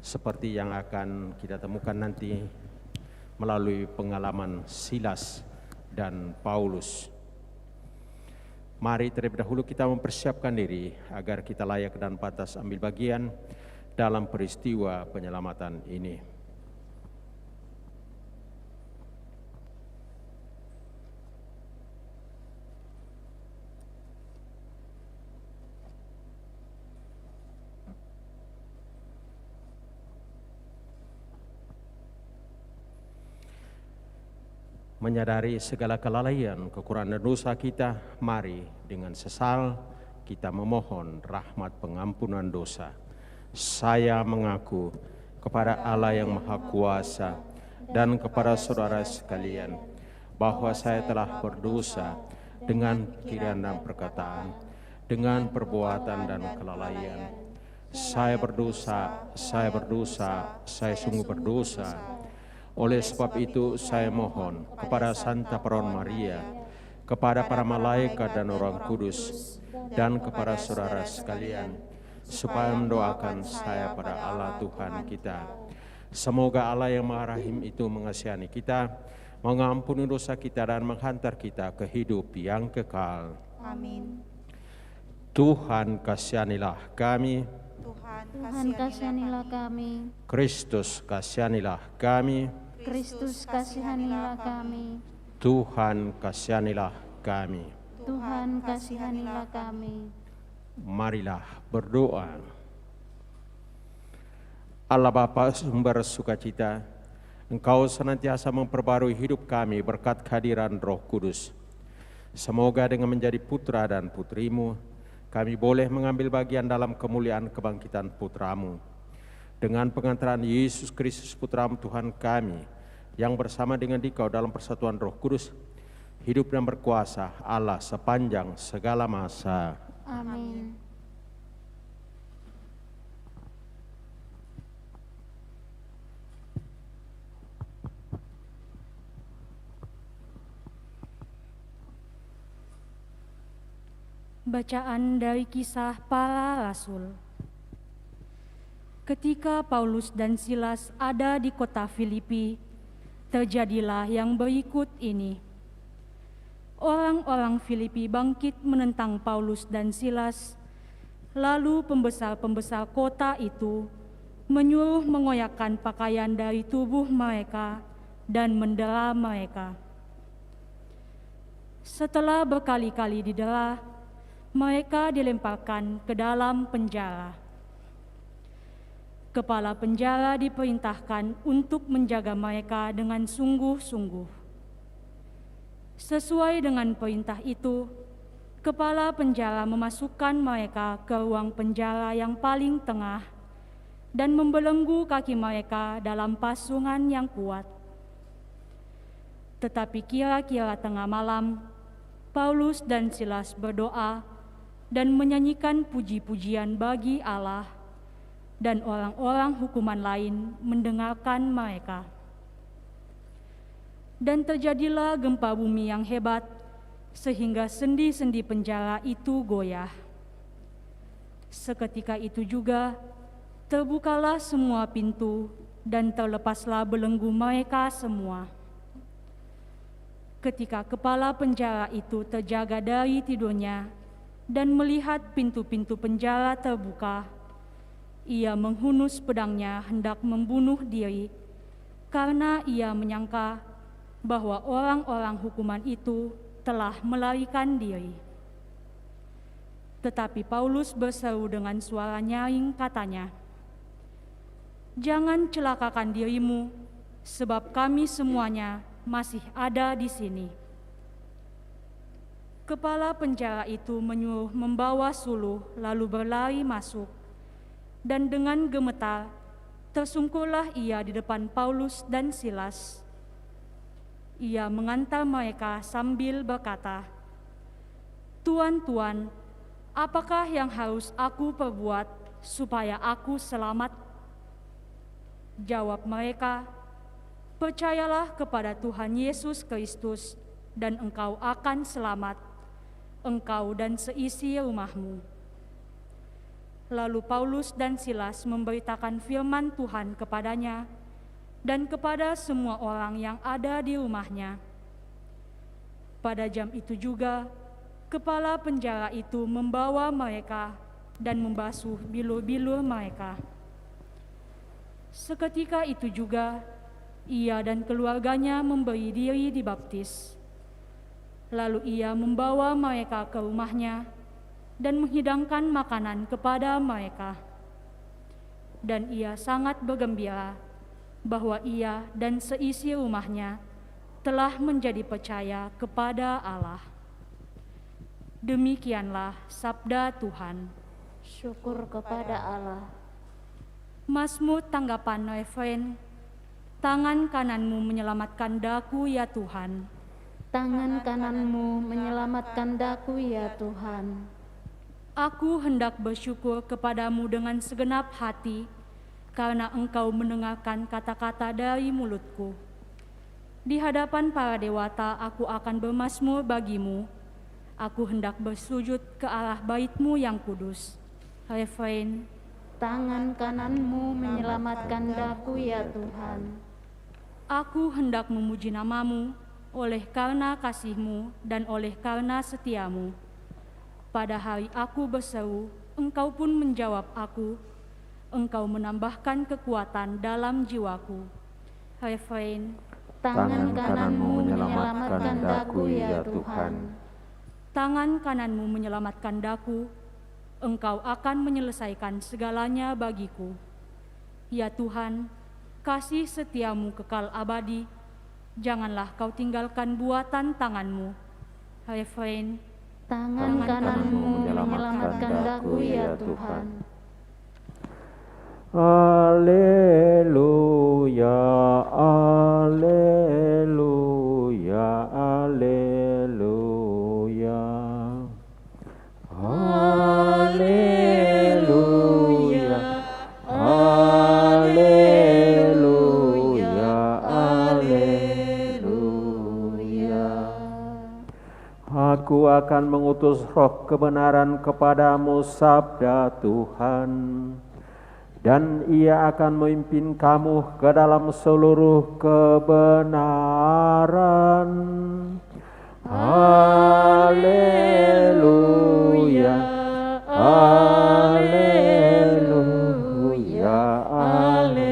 seperti yang akan kita temukan nanti melalui pengalaman Silas dan Paulus. Mari terlebih dahulu kita mempersiapkan diri agar kita layak dan pantas ambil bagian dalam peristiwa penyelamatan ini. Menyadari segala kelalaian, kekurangan dan dosa kita, mari dengan sesal kita memohon rahmat pengampunan dosa. Saya mengaku kepada Allah yang Maha Kuasa dan kepada saudara sekalian bahwa saya telah berdosa dengan pikiran dan perkataan, dengan perbuatan dan kelalaian. Saya berdosa, saya sungguh berdosa. Oleh sebab itu saya mohon kepada Santa Perawan Maria, kepada para malaikat dan orang kudus, dan kepada saudara sekalian, supaya mendoakan saya pada Allah Tuhan kita. Semoga Allah yang Maha Rahim itu mengasihani kita, mengampuni dosa kita, dan menghantar kita ke hidup yang kekal. Amin. Tuhan kasihanilah kami. Tuhan kasihanilah kami. Kristus kasihanilah kami. Kristus kasihanilah kami. Tuhan kasihanilah kami. Tuhan kasihanilah kami. Marilah berdoa. Allah Bapa sumber sukacita, Engkau senantiasa memperbarui hidup kami berkat kehadiran Roh Kudus. Semoga dengan menjadi putra dan putrimu, kami boleh mengambil bagian dalam kemuliaan kebangkitan putramu. Dengan pengantaran Yesus Kristus Putramu Tuhan kami, yang bersama dengan Dikau dalam persatuan Roh Kudus, hidup dan berkuasa Allah sepanjang segala masa. Amin. Bacaan dari Kisah Para Rasul. Ketika Paulus dan Silas ada di kota Filipi, terjadilah yang berikut ini. Orang-orang Filipi bangkit menentang Paulus dan Silas, lalu pembesar-pembesar kota itu menyuruh mengoyakkan pakaian dari tubuh mereka dan mendera mereka. Setelah berkali-kali didera, mereka dilemparkan ke dalam penjara. Kepala penjara diperintahkan untuk menjaga mereka dengan sungguh-sungguh. Sesuai dengan perintah itu, kepala penjara memasukkan mereka ke ruang penjara yang paling tengah dan membelenggu kaki mereka dalam pasungan yang kuat. Tetapi kira-kira tengah malam, Paulus dan Silas berdoa dan menyanyikan puji-pujian bagi Allah, dan orang-orang hukuman lain mendengarkan mereka. Dan terjadilah gempa bumi yang hebat, sehingga sendi-sendi penjara itu goyah. Seketika itu juga, terbukalah semua pintu dan terlepaslah belenggu mereka semua. Ketika kepala penjara itu terjaga dari tidurnya dan melihat pintu-pintu penjara terbuka, ia menghunus pedangnya hendak membunuh diri, karena ia menyangka bahwa orang-orang hukuman itu telah melarikan diri. Tetapi Paulus berseru dengan suara nyaring, katanya, "Jangan celakakan dirimu, sebab kami semuanya masih ada di sini." Kepala penjara itu menyuruh membawa suluh, lalu berlari masuk. Dan dengan gemetar, tersungkurlah ia di depan Paulus dan Silas. Ia mengantar mereka sambil berkata, "Tuan, Tuan, apakah yang harus aku perbuat supaya aku selamat?" Jawab mereka, "Percayalah kepada Tuhan Yesus Kristus, dan engkau akan selamat, engkau dan seisi rumahmu." Lalu Paulus dan Silas memberitakan firman Tuhan kepadanya dan kepada semua orang yang ada di rumahnya. Pada jam itu juga, kepala penjara itu membawa mereka dan membasuh bilur-bilur mereka. Seketika itu juga, ia dan keluarganya memberi diri dibaptis. Lalu ia membawa mereka ke rumahnya dan menghidangkan makanan kepada mereka. Dan ia sangat bergembira bahwa ia dan seisi rumahnya telah menjadi percaya kepada Allah. Demikianlah sabda Tuhan. Syukur kepada Allah. Mazmur tanggapan referen, "Tangan kananmu menyelamatkan daku ya Tuhan." Tangan kananmu menyelamatkan daku ya Tuhan. Aku hendak bersyukur kepadamu dengan segenap hati, karena engkau mendengarkan kata-kata dari mulutku. Di hadapan para dewata aku akan bermazmur bagimu. Aku hendak bersujud ke arah bait-Mu yang kudus. Referen, Tangan kananmu menyelamatkan daku ya Tuhan. aku hendak memuji nama-Mu oleh karena kasih-Mu dan oleh karena setia-Mu. Pada hari aku berseru, Engkau pun menjawab aku. Engkau menambahkan kekuatan dalam jiwaku. Referen, Tangan kananmu menyelamatkan daku ya Tuhan. tangan kananmu menyelamatkan daku, Engkau akan menyelesaikan segalanya bagiku. Ya Tuhan, kasih setiamu kekal abadi, janganlah kau tinggalkan buatan tanganmu. Referen, Tangan kananmu menyelamatkan daku ya Tuhan. Alleluia, alleluia, alleluia. Alleluia, alleluia, alleluia. Aku akan mengutus roh kebenaran kepadamu, sabda Tuhan. dan Ia akan memimpin kamu ke dalam seluruh kebenaran. Haleluya, haleluya, haleluya.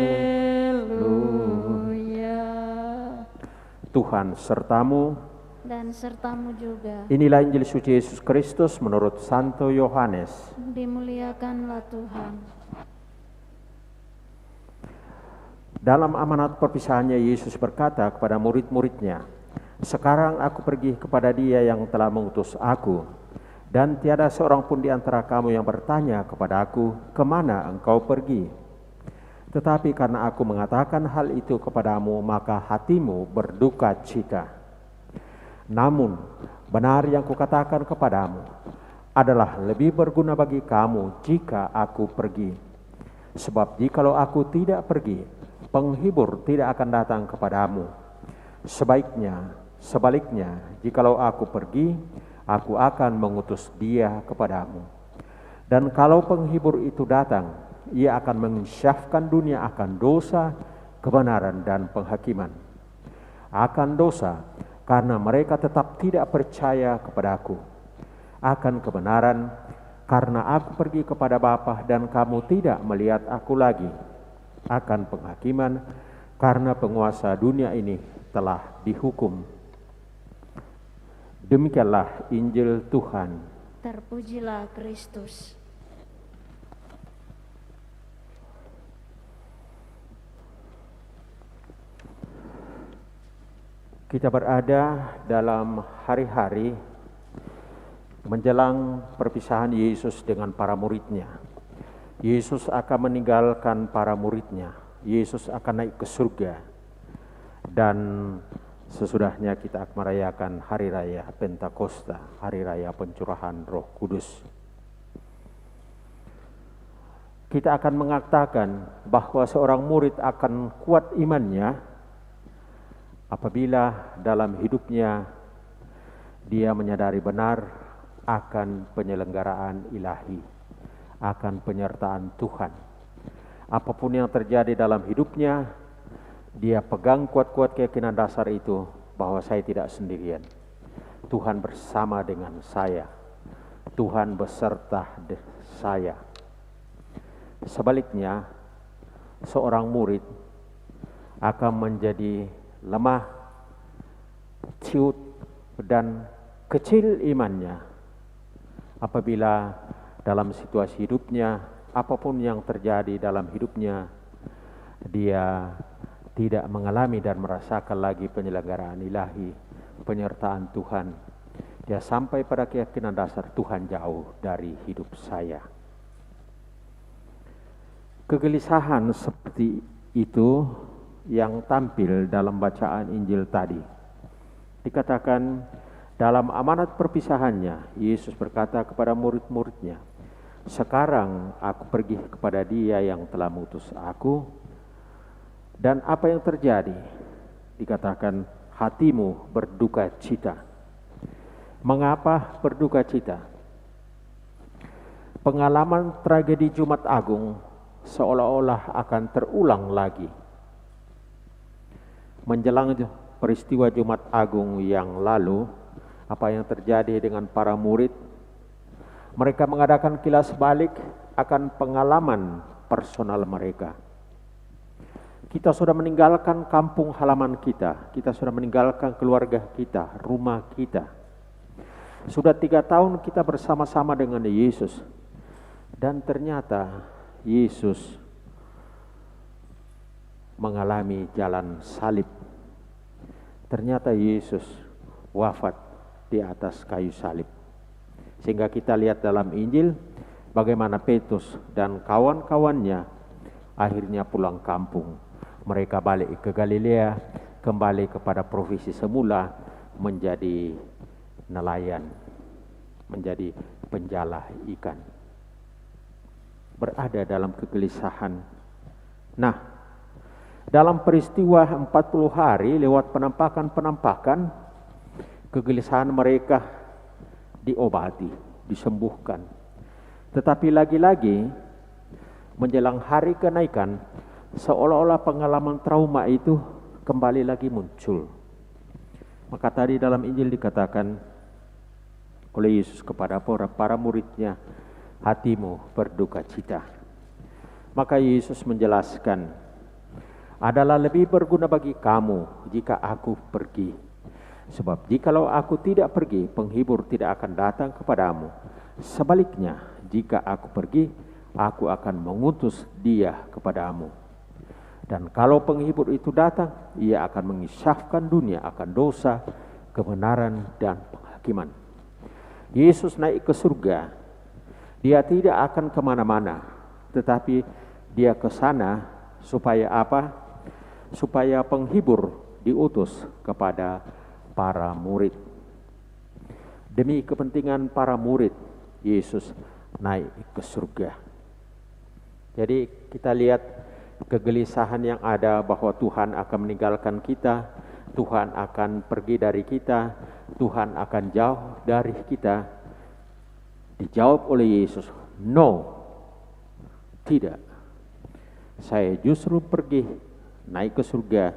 Tuhan sertamu dan sertamu juga. Inilah Injil suci Yesus Kristus menurut Santo Yohanes. Dimuliakanlah Tuhan. Dalam amanat perpisahannya, Yesus berkata kepada murid-muridnya, "Sekarang aku pergi kepada Dia yang telah mengutus aku, dan tiada seorang pun di antara kamu yang bertanya kepada aku, 'Kemana engkau pergi?' Tetapi karena aku mengatakan hal itu kepadamu, maka hatimu berduka cita. Namun benar yang kukatakan kepadamu adalah lebih berguna bagi kamu jika aku pergi. Sebab jikalau aku tidak pergi, penghibur tidak akan datang kepadamu. Sebaliknya, jikalau aku pergi, aku akan mengutus Dia kepadamu. Dan kalau penghibur itu datang, Ia akan menginsyafkan dunia akan dosa, kebenaran, dan penghakiman. Akan dosa, karena mereka tetap tidak percaya kepadaku. Akan kebenaran, karena aku pergi kepada Bapa dan kamu tidak melihat aku lagi. Akan penghakiman, karena penguasa dunia ini telah dihukum." Demikianlah Injil Tuhan. Terpujilah Kristus. Kita berada dalam hari-hari menjelang perpisahan Yesus dengan para muridnya. Yesus akan meninggalkan para muridnya. Yesus akan naik ke surga. Dan sesudahnya kita akan merayakan Hari Raya Pentakosta, Hari Raya Pencurahan Roh Kudus. Kita akan mengatakan bahwa seorang murid akan kuat imannya apabila dalam hidupnya dia menyadari benar akan penyelenggaraan ilahi, akan penyertaan Tuhan. Apapun yang terjadi dalam hidupnya, dia pegang kuat-kuat keyakinan dasar itu bahwa saya tidak sendirian. Tuhan bersama dengan saya. Tuhan beserta saya. Sebaliknya, seorang murid akan menjadi lemah, ciut, dan kecil imannya apabila dalam situasi hidupnya, apapun yang terjadi dalam hidupnya, dia tidak mengalami dan merasakan lagi penyelenggaraan ilahi, penyertaan Tuhan. Dia sampai pada keyakinan dasar Tuhan jauh dari hidup saya. Kegelisahan seperti itu yang tampil dalam bacaan Injil tadi. Dikatakan dalam amanat perpisahannya, Yesus berkata kepada murid-muridnya, "Sekarang aku pergi kepada Dia yang telah mengutus aku." Dan apa yang terjadi? Dikatakan hatimu berduka cita. Mengapa berduka cita? Pengalaman tragedi Jumat Agung seolah-olah akan terulang lagi. Menjelang peristiwa Jumat Agung yang lalu, apa yang terjadi dengan para murid? Mereka mengadakan kilas balik akan pengalaman personal mereka. Kita sudah meninggalkan kampung halaman kita sudah meninggalkan keluarga kita, rumah kita. Sudah 3 tahun kita bersama-sama dengan Yesus. Dan ternyata Yesus mengalami jalan salib. Ternyata Yesus wafat di atas kayu salib. Sehingga kita lihat dalam Injil bagaimana Petrus dan kawan-kawannya akhirnya pulang kampung. Mereka balik ke Galilea, kembali kepada profesi semula, menjadi nelayan, menjadi penjala ikan. Berada dalam kegelisahan. Nah, dalam peristiwa 40 hari lewat penampakan-penampakan, kegelisahan mereka diobati, disembuhkan. Tetapi lagi-lagi menjelang hari kenaikan, seolah-olah pengalaman trauma itu kembali lagi muncul. Maka tadi dalam Injil dikatakan oleh Yesus kepada para muridnya, hatimu berduka cita. Maka Yesus menjelaskan, adalah lebih berguna bagi kamu jika aku pergi. Sebab jikalau aku tidak pergi, penghibur tidak akan datang kepadamu. Sebaliknya, jika aku pergi, aku akan mengutus dia kepadamu. Dan kalau penghibur itu datang, ia akan mengisahkan dunia akan dosa, kebenaran, dan penghakiman. Yesus naik ke surga. Dia tidak akan kemana-mana, tetapi dia ke sana supaya apa? Supaya penghibur diutus kepada para murid. Demi kepentingan para murid, Yesus naik ke surga. Jadi kita lihat kegelisahan yang ada bahwa Tuhan akan meninggalkan kita, Tuhan akan pergi dari kita, Tuhan akan jauh dari kita. Dijawab oleh Yesus, no, tidak. Saya justru pergi naik ke surga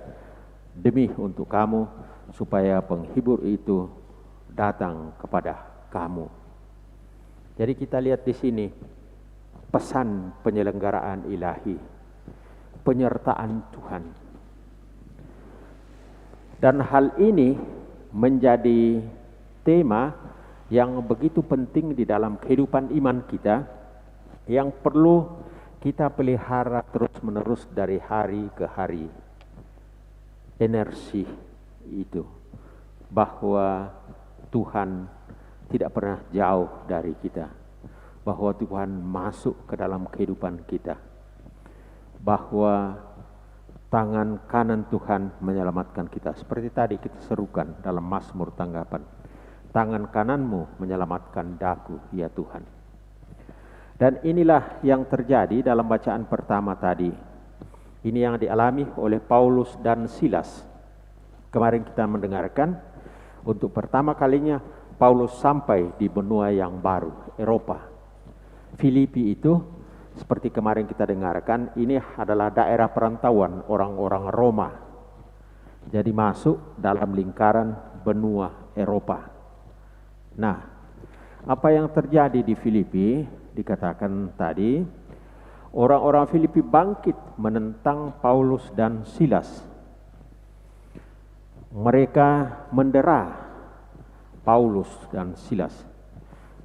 demi untuk kamu, supaya penghibur itu datang kepada kamu. Jadi kita lihat di sini pesan penyelenggaraan ilahi, penyertaan Tuhan. Dan hal ini menjadi tema yang begitu penting di dalam kehidupan iman kita, yang perlu kita pelihara terus-menerus dari hari ke hari. Energi itu, bahwa Tuhan tidak pernah jauh dari kita, bahwa Tuhan masuk ke dalam kehidupan kita, bahwa tangan kanan Tuhan menyelamatkan kita. Seperti tadi kita serukan dalam Mazmur tanggapan, tangan kananmu menyelamatkan daku, ya Tuhan. Dan inilah yang terjadi dalam bacaan pertama tadi. Ini yang dialami oleh Paulus dan Silas. Kemarin kita mendengarkan, untuk pertama kalinya Paulus sampai di benua yang baru, Eropa. Filipi itu, seperti kemarin kita dengarkan, ini adalah daerah perantauan orang-orang Roma. Jadi masuk dalam lingkaran benua Eropa. Nah, apa yang terjadi di Filipi, dikatakan tadi, orang-orang Filipi bangkit menentang Paulus dan Silas. Mereka mendera Paulus dan Silas.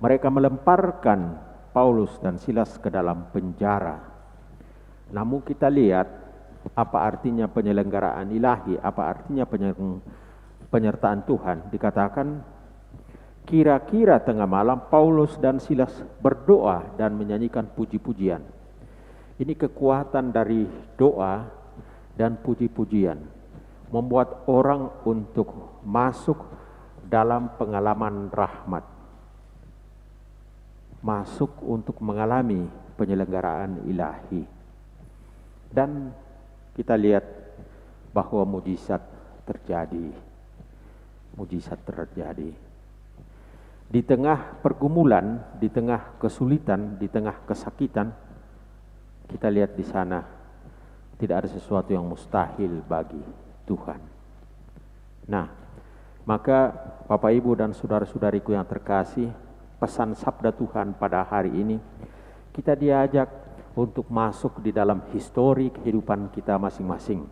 Mereka melemparkan Paulus dan Silas ke dalam penjara. Namun kita lihat apa artinya penyelenggaraan ilahi, apa artinya penyertaan Tuhan. Dikatakan kira-kira tengah malam Paulus dan Silas berdoa dan menyanyikan puji-pujian. Ini kekuatan dari doa dan puji-pujian membuat orang untuk masuk dalam pengalaman rahmat, masuk untuk mengalami penyelenggaraan ilahi. Dan kita lihat bahwa mujizat terjadi. Mujizat terjadi. Di tengah pergumulan, di tengah kesulitan, di tengah kesakitan, kita lihat di sana tidak ada sesuatu yang mustahil bagi Tuhan. Nah, maka Bapak Ibu dan saudara-saudariku yang terkasih, pesan sabda Tuhan pada hari ini, kita diajak untuk masuk di dalam histori kehidupan kita masing-masing.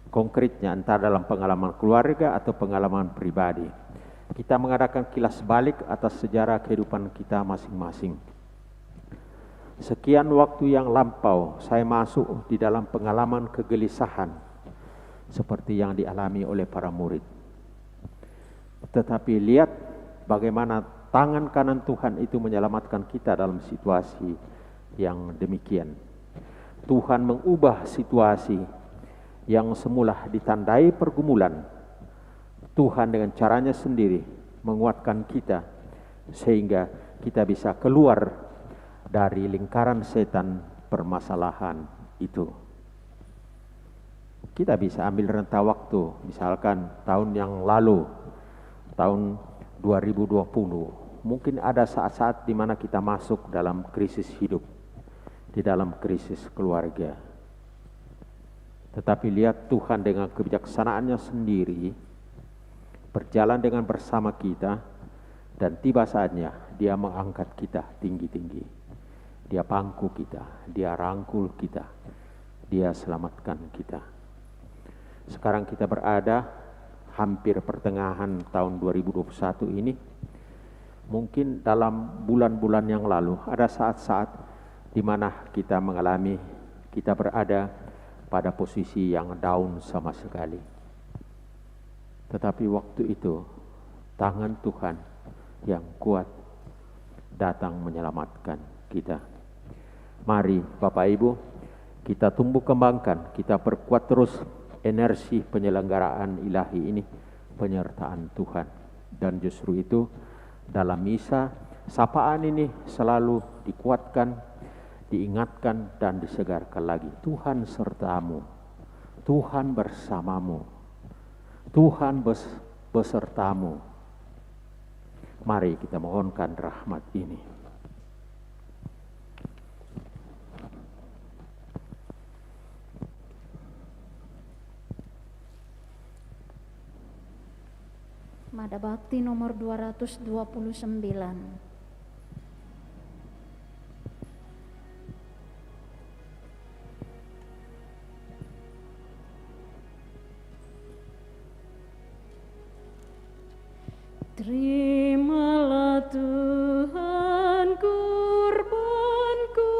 Konkretnya entah dalam pengalaman keluarga atau pengalaman pribadi. Kita mengadakan kilas balik atas sejarah kehidupan kita masing-masing. Sekian waktu yang lampau saya masuk di dalam pengalaman kegelisahan seperti yang dialami oleh para murid. Tetapi lihat bagaimana tangan kanan Tuhan itu menyelamatkan kita dalam situasi yang demikian. Tuhan mengubah situasi yang semula ditandai pergumulan. Tuhan dengan caranya sendiri menguatkan kita sehingga kita bisa keluar dari lingkaran setan permasalahan itu. Kita bisa ambil rentang waktu, misalkan tahun yang lalu, tahun 2020, mungkin ada saat-saat di mana kita masuk dalam krisis hidup. di dalam krisis keluarga. Tetapi lihat Tuhan dengan kebijaksanaannya sendiri berjalan dengan bersama kita, dan tiba saatnya Dia mengangkat kita tinggi-tinggi. Dia pangku kita, Dia rangkul kita, Dia selamatkan kita. Sekarang kita berada hampir pertengahan tahun 2021 ini. Mungkin dalam bulan-bulan yang lalu ada saat-saat di mana kita berada pada posisi yang down sama sekali. Tetapi waktu itu tangan Tuhan yang kuat datang menyelamatkan kita. Mari Bapak Ibu, kita tumbuh kembangkan, kita perkuat terus energi penyelenggaraan ilahi ini, penyertaan Tuhan. Dan justru itu dalam misa, sapaan ini selalu dikuatkan, diingatkan dan disegarkan lagi. Tuhan sertamu, Tuhan bersamamu, Tuhan besertamu. Mari kita mohonkan rahmat ini. Mada Bakti nomor 229. Terimalah Tuhan kurbanku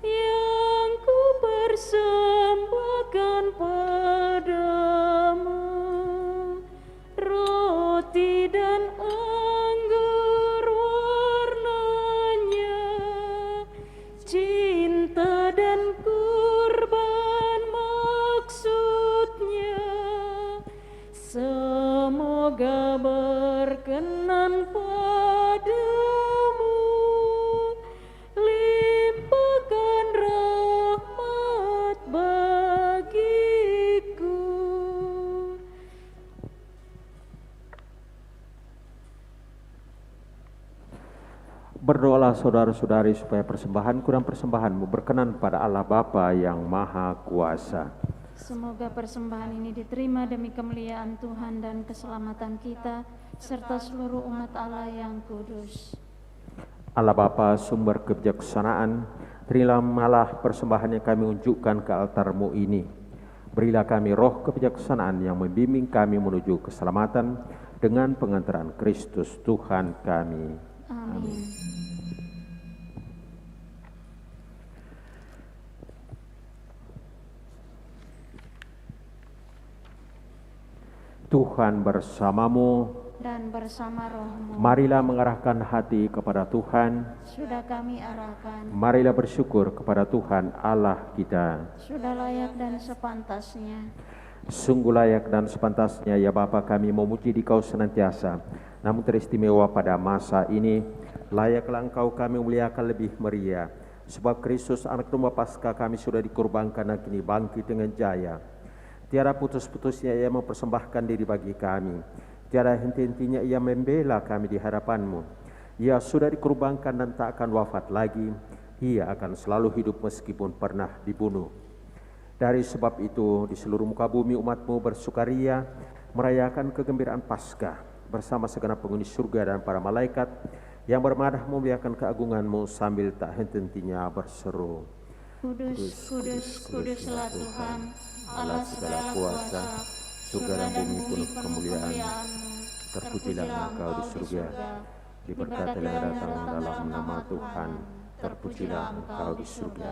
yang ku persembahkan padamu, roti dan anggur warnanya, cinta dan kurban maksudnya, semoga berkenan padamu, limpahkan rahmat bagiku. Berdoalah saudara-saudari supaya persembahanku dan persembahanmu berkenan pada Allah Bapa yang Maha Kuasa. Semoga persembahan ini diterima demi kemuliaan Tuhan dan keselamatan kita, serta seluruh umat Allah yang kudus. Allah Bapa sumber kebijaksanaan, terimalah persembahan yang kami unjukkan ke altar-Mu ini. Berilah kami roh kebijaksanaan yang membimbing kami menuju keselamatan dengan pengantaran Kristus Tuhan kami. Amin. Tuhan bersamamu. Dan bersama rohmu. Marilah mengarahkan hati kepada Tuhan. Sudah kami arahkan. Marilah bersyukur kepada Tuhan Allah kita. Sudah layak dan sepantasnya. Sungguh layak dan sepantasnya ya Bapa kami memuji Dikau senantiasa. Namun teristimewa pada masa ini, layaklah Engkau kami muliakan lebih meriah. Sebab Kristus anak domba Paskah kami sudah dikorbankan dan kini bangkit dengan jaya. Tiada putus-putusnya Ia mempersembahkan diri bagi kami. Tiada henti-hentinya Ia membela kami di hadapan-Mu. Ia sudah dikorbankan dan tak akan wafat lagi. Ia akan selalu hidup meskipun pernah dibunuh. Dari sebab itu, di seluruh muka bumi umat-Mu bersukaria, merayakan kegembiraan Paskah bersama segenap penghuni surga dan para malaikat yang bermadah memuliakan keagungan-Mu sambil tak henti-hentinya berseru. Kudus, kudus, kuduslah Tuhan, Allah segala kuasa, surga dan bumi penuh kemuliaan. Terpujilah Engkau di surga, diberkatilah yang datang dalam nama Tuhan. Terpujilah Engkau di surga.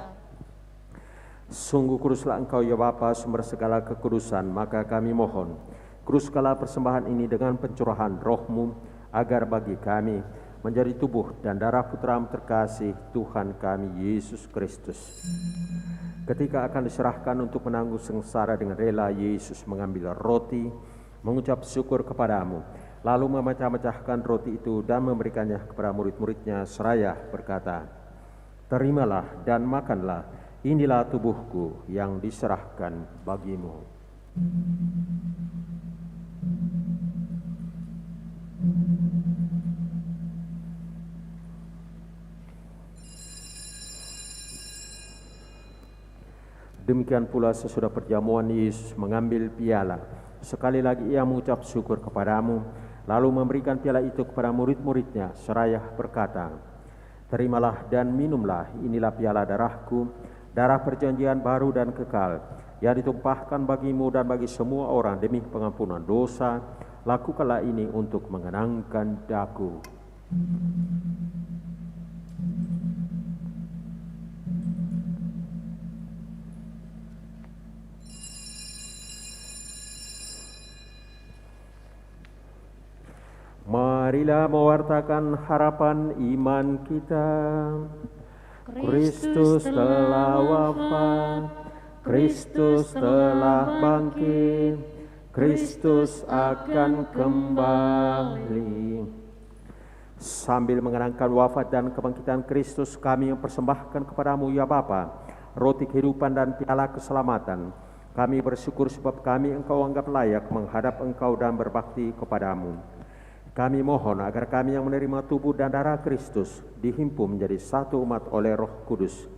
Sungguh kuduslah Engkau ya Bapa, sumber segala kekudusan, maka kami mohon, kuduskanlah persembahan ini dengan pencurahan roh-Mu, agar bagi kami menjadi tubuh dan darah Putra-Mu terkasih, Tuhan kami Yesus Kristus. Ketika akan diserahkan untuk menanggung sengsara dengan rela, Yesus mengambil roti, mengucap syukur kepadamu, lalu memecah-mecahkan roti itu dan memberikannya kepada murid-muridnya seraya berkata, "Terimalah dan makanlah, inilah tubuhku yang diserahkan bagimu." Demikian pula sesudah perjamuan Yesus mengambil piala. Sekali lagi ia mengucap syukur kepadamu, lalu memberikan piala itu kepada murid-muridnya seraya berkata, "Terimalah dan minumlah, inilah piala darahku, darah perjanjian baru dan kekal, yang ditumpahkan bagimu dan bagi semua orang demi pengampunan dosa. Lakukanlah ini untuk mengenangkan daku." Marilah mewartakan harapan iman kita. Kristus telah wafat, Kristus telah bangkit, Kristus akan kembali. Sambil mengenangkan wafat dan kebangkitan Kristus, kami mempersembahkan kepadamu ya Bapa, roti kehidupan dan piala keselamatan. Kami bersyukur sebab kami Engkau anggap layak menghadap Engkau dan berbakti kepadamu. Kami mohon agar kami yang menerima tubuh dan darah Kristus dihimpun menjadi satu umat oleh Roh Kudus.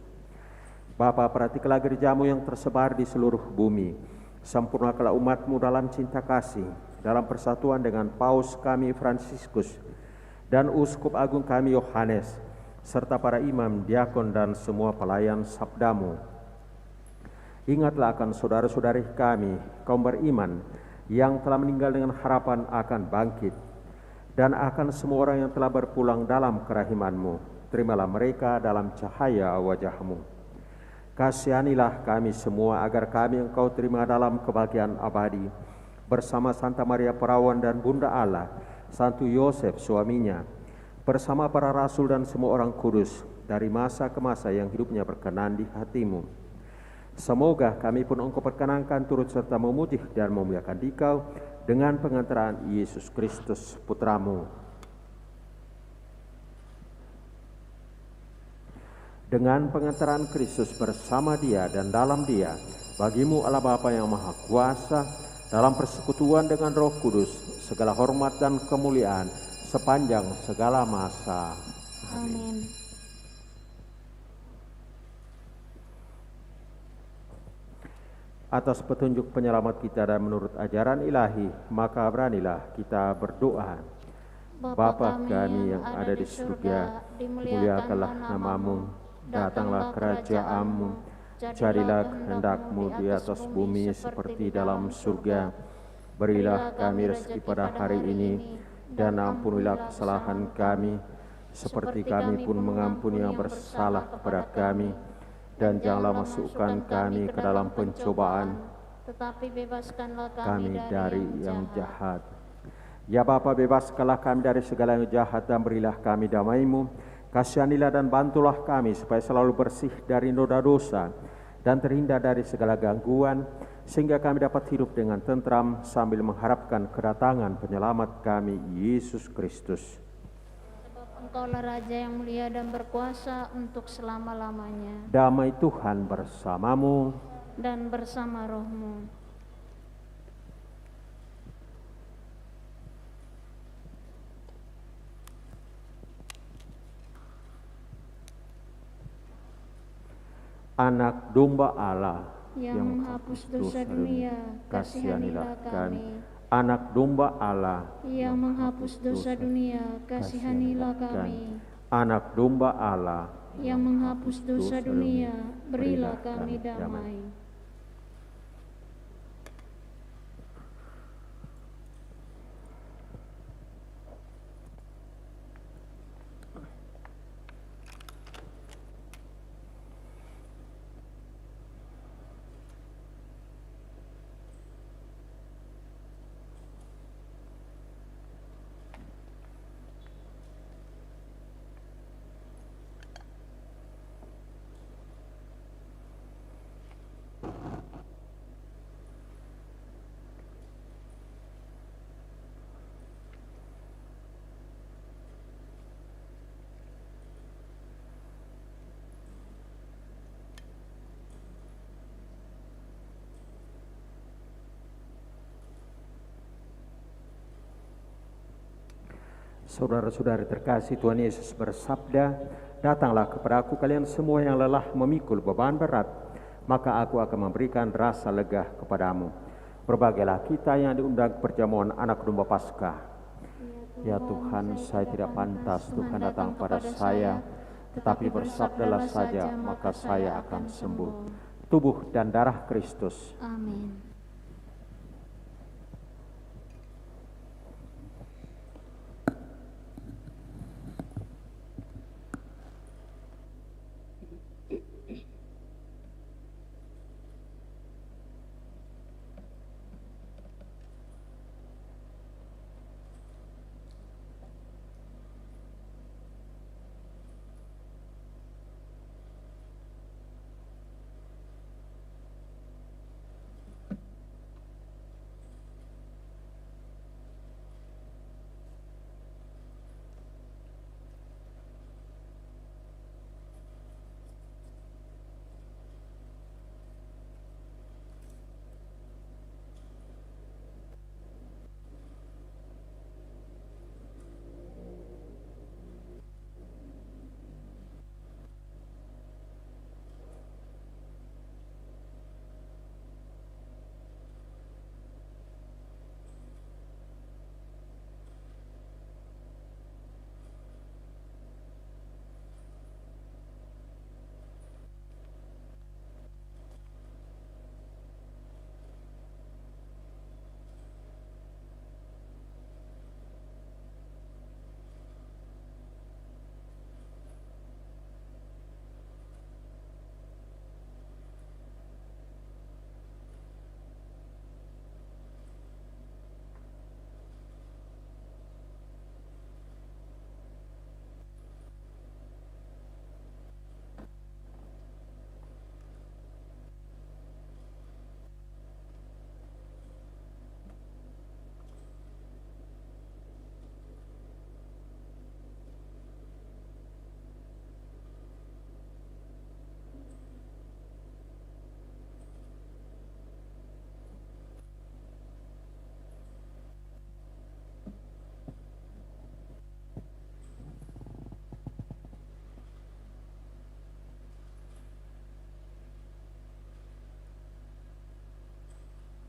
Bapa, perhatikanlah gerejamu yang tersebar di seluruh bumi. Sempurnakanlah umatmu dalam cinta kasih, dalam persatuan dengan Paus kami Fransiskus dan Uskup Agung kami Yohanes, serta para imam, diakon dan semua pelayan sabdamu. Ingatlah akan saudara-saudari kami, kaum beriman, yang telah meninggal dengan harapan akan bangkit, dan akan semua orang yang telah berpulang dalam kerahiman-Mu. Terimalah mereka dalam cahaya wajah-Mu. Kasihanilah kami semua agar kami Engkau terima dalam kebahagiaan abadi, bersama Santa Maria Perawan dan Bunda Allah, Santo Yosef suaminya, bersama para rasul dan semua orang kudus, dari masa ke masa yang hidupnya berkenan di hati-Mu. Semoga kami pun Engkau perkenankan turut serta memuji dan memuliakan Dikau dengan pengantaran Yesus Kristus Putramu. Dengan pengantaran Kristus bersama Dia dan dalam Dia, bagimu Allah Bapa yang Maha Kuasa, dalam persekutuan dengan Roh Kudus, segala hormat dan kemuliaan sepanjang segala masa. Amin. Atas petunjuk penyelamat kita dan menurut ajaran ilahi, maka beranilah kita berdoa. Bapa kami yang ada di surga, dimuliakanlah namamu, datanglah kerajaanmu, jadilah kehendak-Mu di atas bumi seperti dalam surga. Berilah kami rezeki pada hari ini, dan ampunilah kesalahan kami, seperti kami pun mengampuni yang bersalah kepada kami. Dan janganlah masukkan kami ke dalam pencobaan, tetapi bebaskanlah kami dari yang jahat. Ya Bapa, bebaskanlah kami dari segala yang jahat dan berilah kami damai-Mu. Kasihanilah dan bantulah kami supaya selalu bersih dari noda dosa dan terhindar dari segala gangguan, sehingga kami dapat hidup dengan tentram sambil mengharapkan kedatangan penyelamat kami, Yesus Kristus. Engkaulah Raja yang mulia dan berkuasa untuk selama-lamanya. Damai Tuhan bersamamu dan bersama rohmu. Anak domba Allah yang menghapus dosa dunia, kasihanilah kami. Anak domba Allah yang menghapus dosa dunia, kasihanilah kami. Anak domba Allah yang menghapus dosa dunia, berilah kami damai. Saudara-saudari terkasih, Tuhan Yesus bersabda, "Datanglah kepadaku kalian semua yang lelah memikul beban berat, maka aku akan memberikan rasa lega kepadamu. Berbahagialah kita yang diundang ke perjamuan anak domba Paskah. Ya Tuhan, saya tidak pantas Tuhan datang pada saya, tetapi bersabdalah saja, maka saya akan sembuh. Tubuh dan darah Kristus. Amin.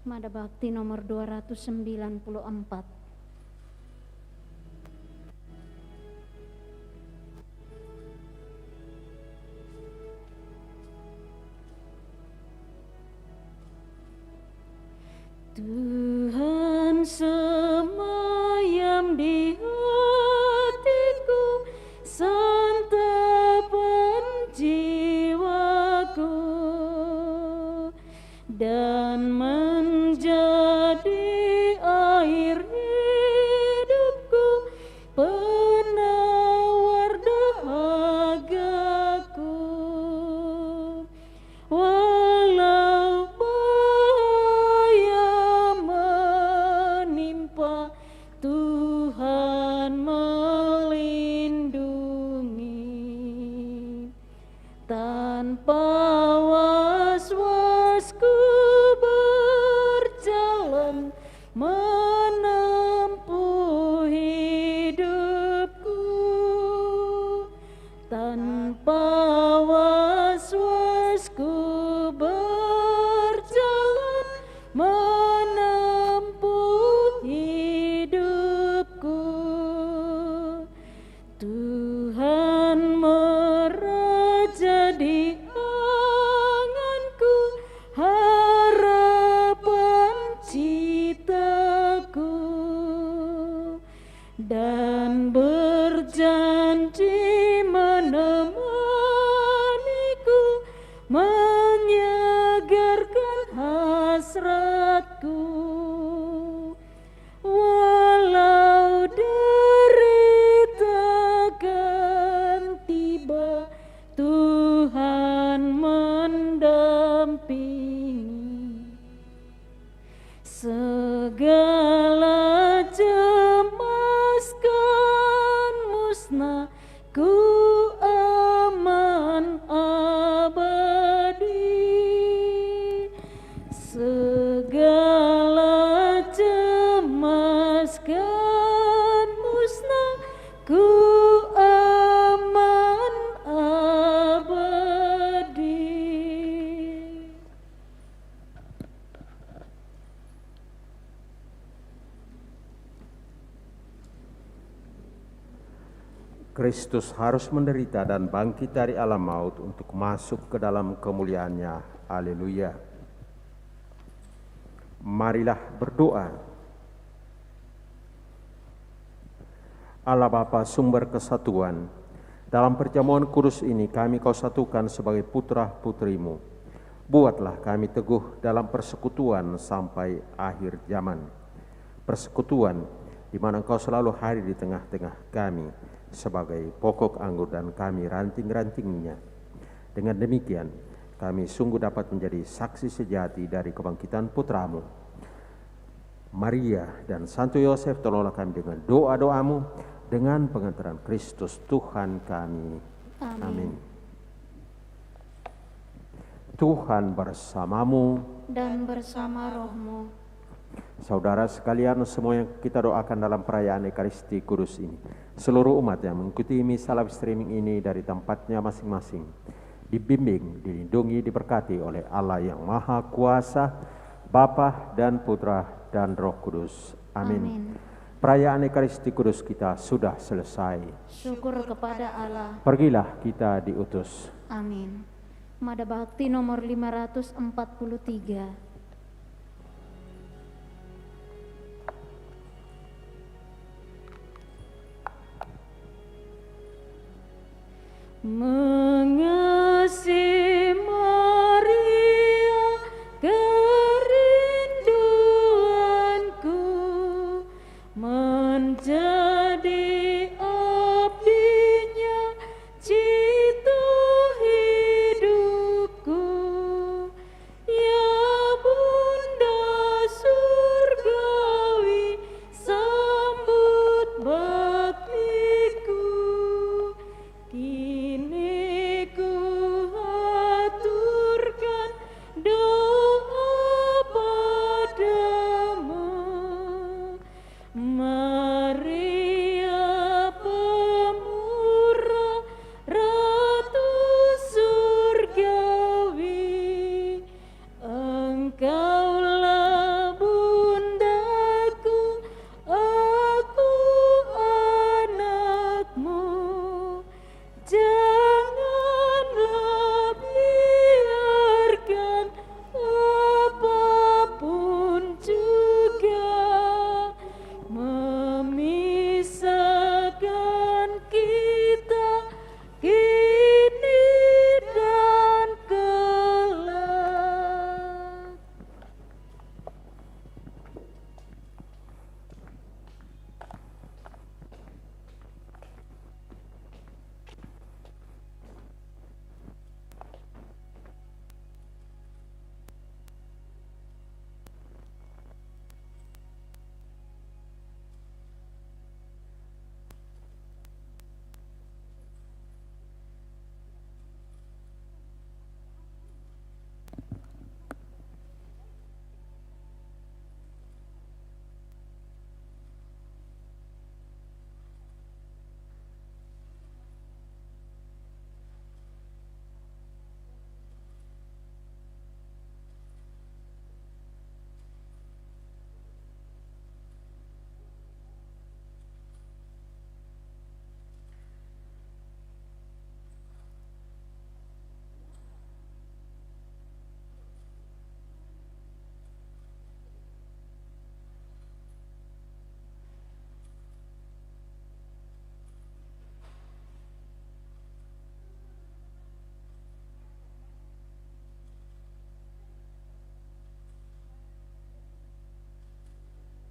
Mada Bakti nomor 294. Tuhan semayam di hatiku, santapan jiwaku, dan menjadi air hidupku, penawar dahagaku. Walau bahaya menimpa, Tuhan melindungi. Tanpa was-was ku berjalan menempuh hidupku, tanpa was-was ku berjalan menempuh hidupku. Tuhan meraja di anganku, harapan citaku, dan berjanji menemaniku, menyegarkan hasratku. Walau derita akan tiba, Tuhan mendampingi. Segala cemas kan musnah, ku aman abadi. Segala cemas kan musnah, ku aman abadi. Kristus harus menderita dan bangkit dari alam maut untuk masuk ke dalam kemuliaan-Nya. Haleluya. Marilah berdoa. Allah Bapa sumber kesatuan, dalam perjamuan kudus ini kami Kau satukan sebagai putra-putrimu. Buatlah kami teguh dalam persekutuan sampai akhir zaman. Persekutuan di mana Engkau selalu hadir di tengah-tengah kami sebagai pokok anggur dan kami ranting-rantingnya. Dengan demikian, kami sungguh dapat menjadi saksi sejati dari kebangkitan putramu. Maria dan Santo Yosef, tolonglah kami dengan doa-doamu, dengan pengantaran Kristus Tuhan kami. Amin. Tuhan bersamamu Dan bersama rohmu. Saudara sekalian, semua yang kita doakan dalam perayaan Ekaristi Kudus ini, seluruh umat yang mengikuti misa live streaming ini dari tempatnya masing-masing, dibimbing, dilindungi, diberkati oleh Allah yang Maha Kuasa, Bapa dan Putra dan Roh Kudus. Amin. Perayaan Ekaristi Kudus kita sudah selesai. Syukur kepada Allah. Pergilah kita diutus. Amin. Mada Bakti nomor 543. Menurut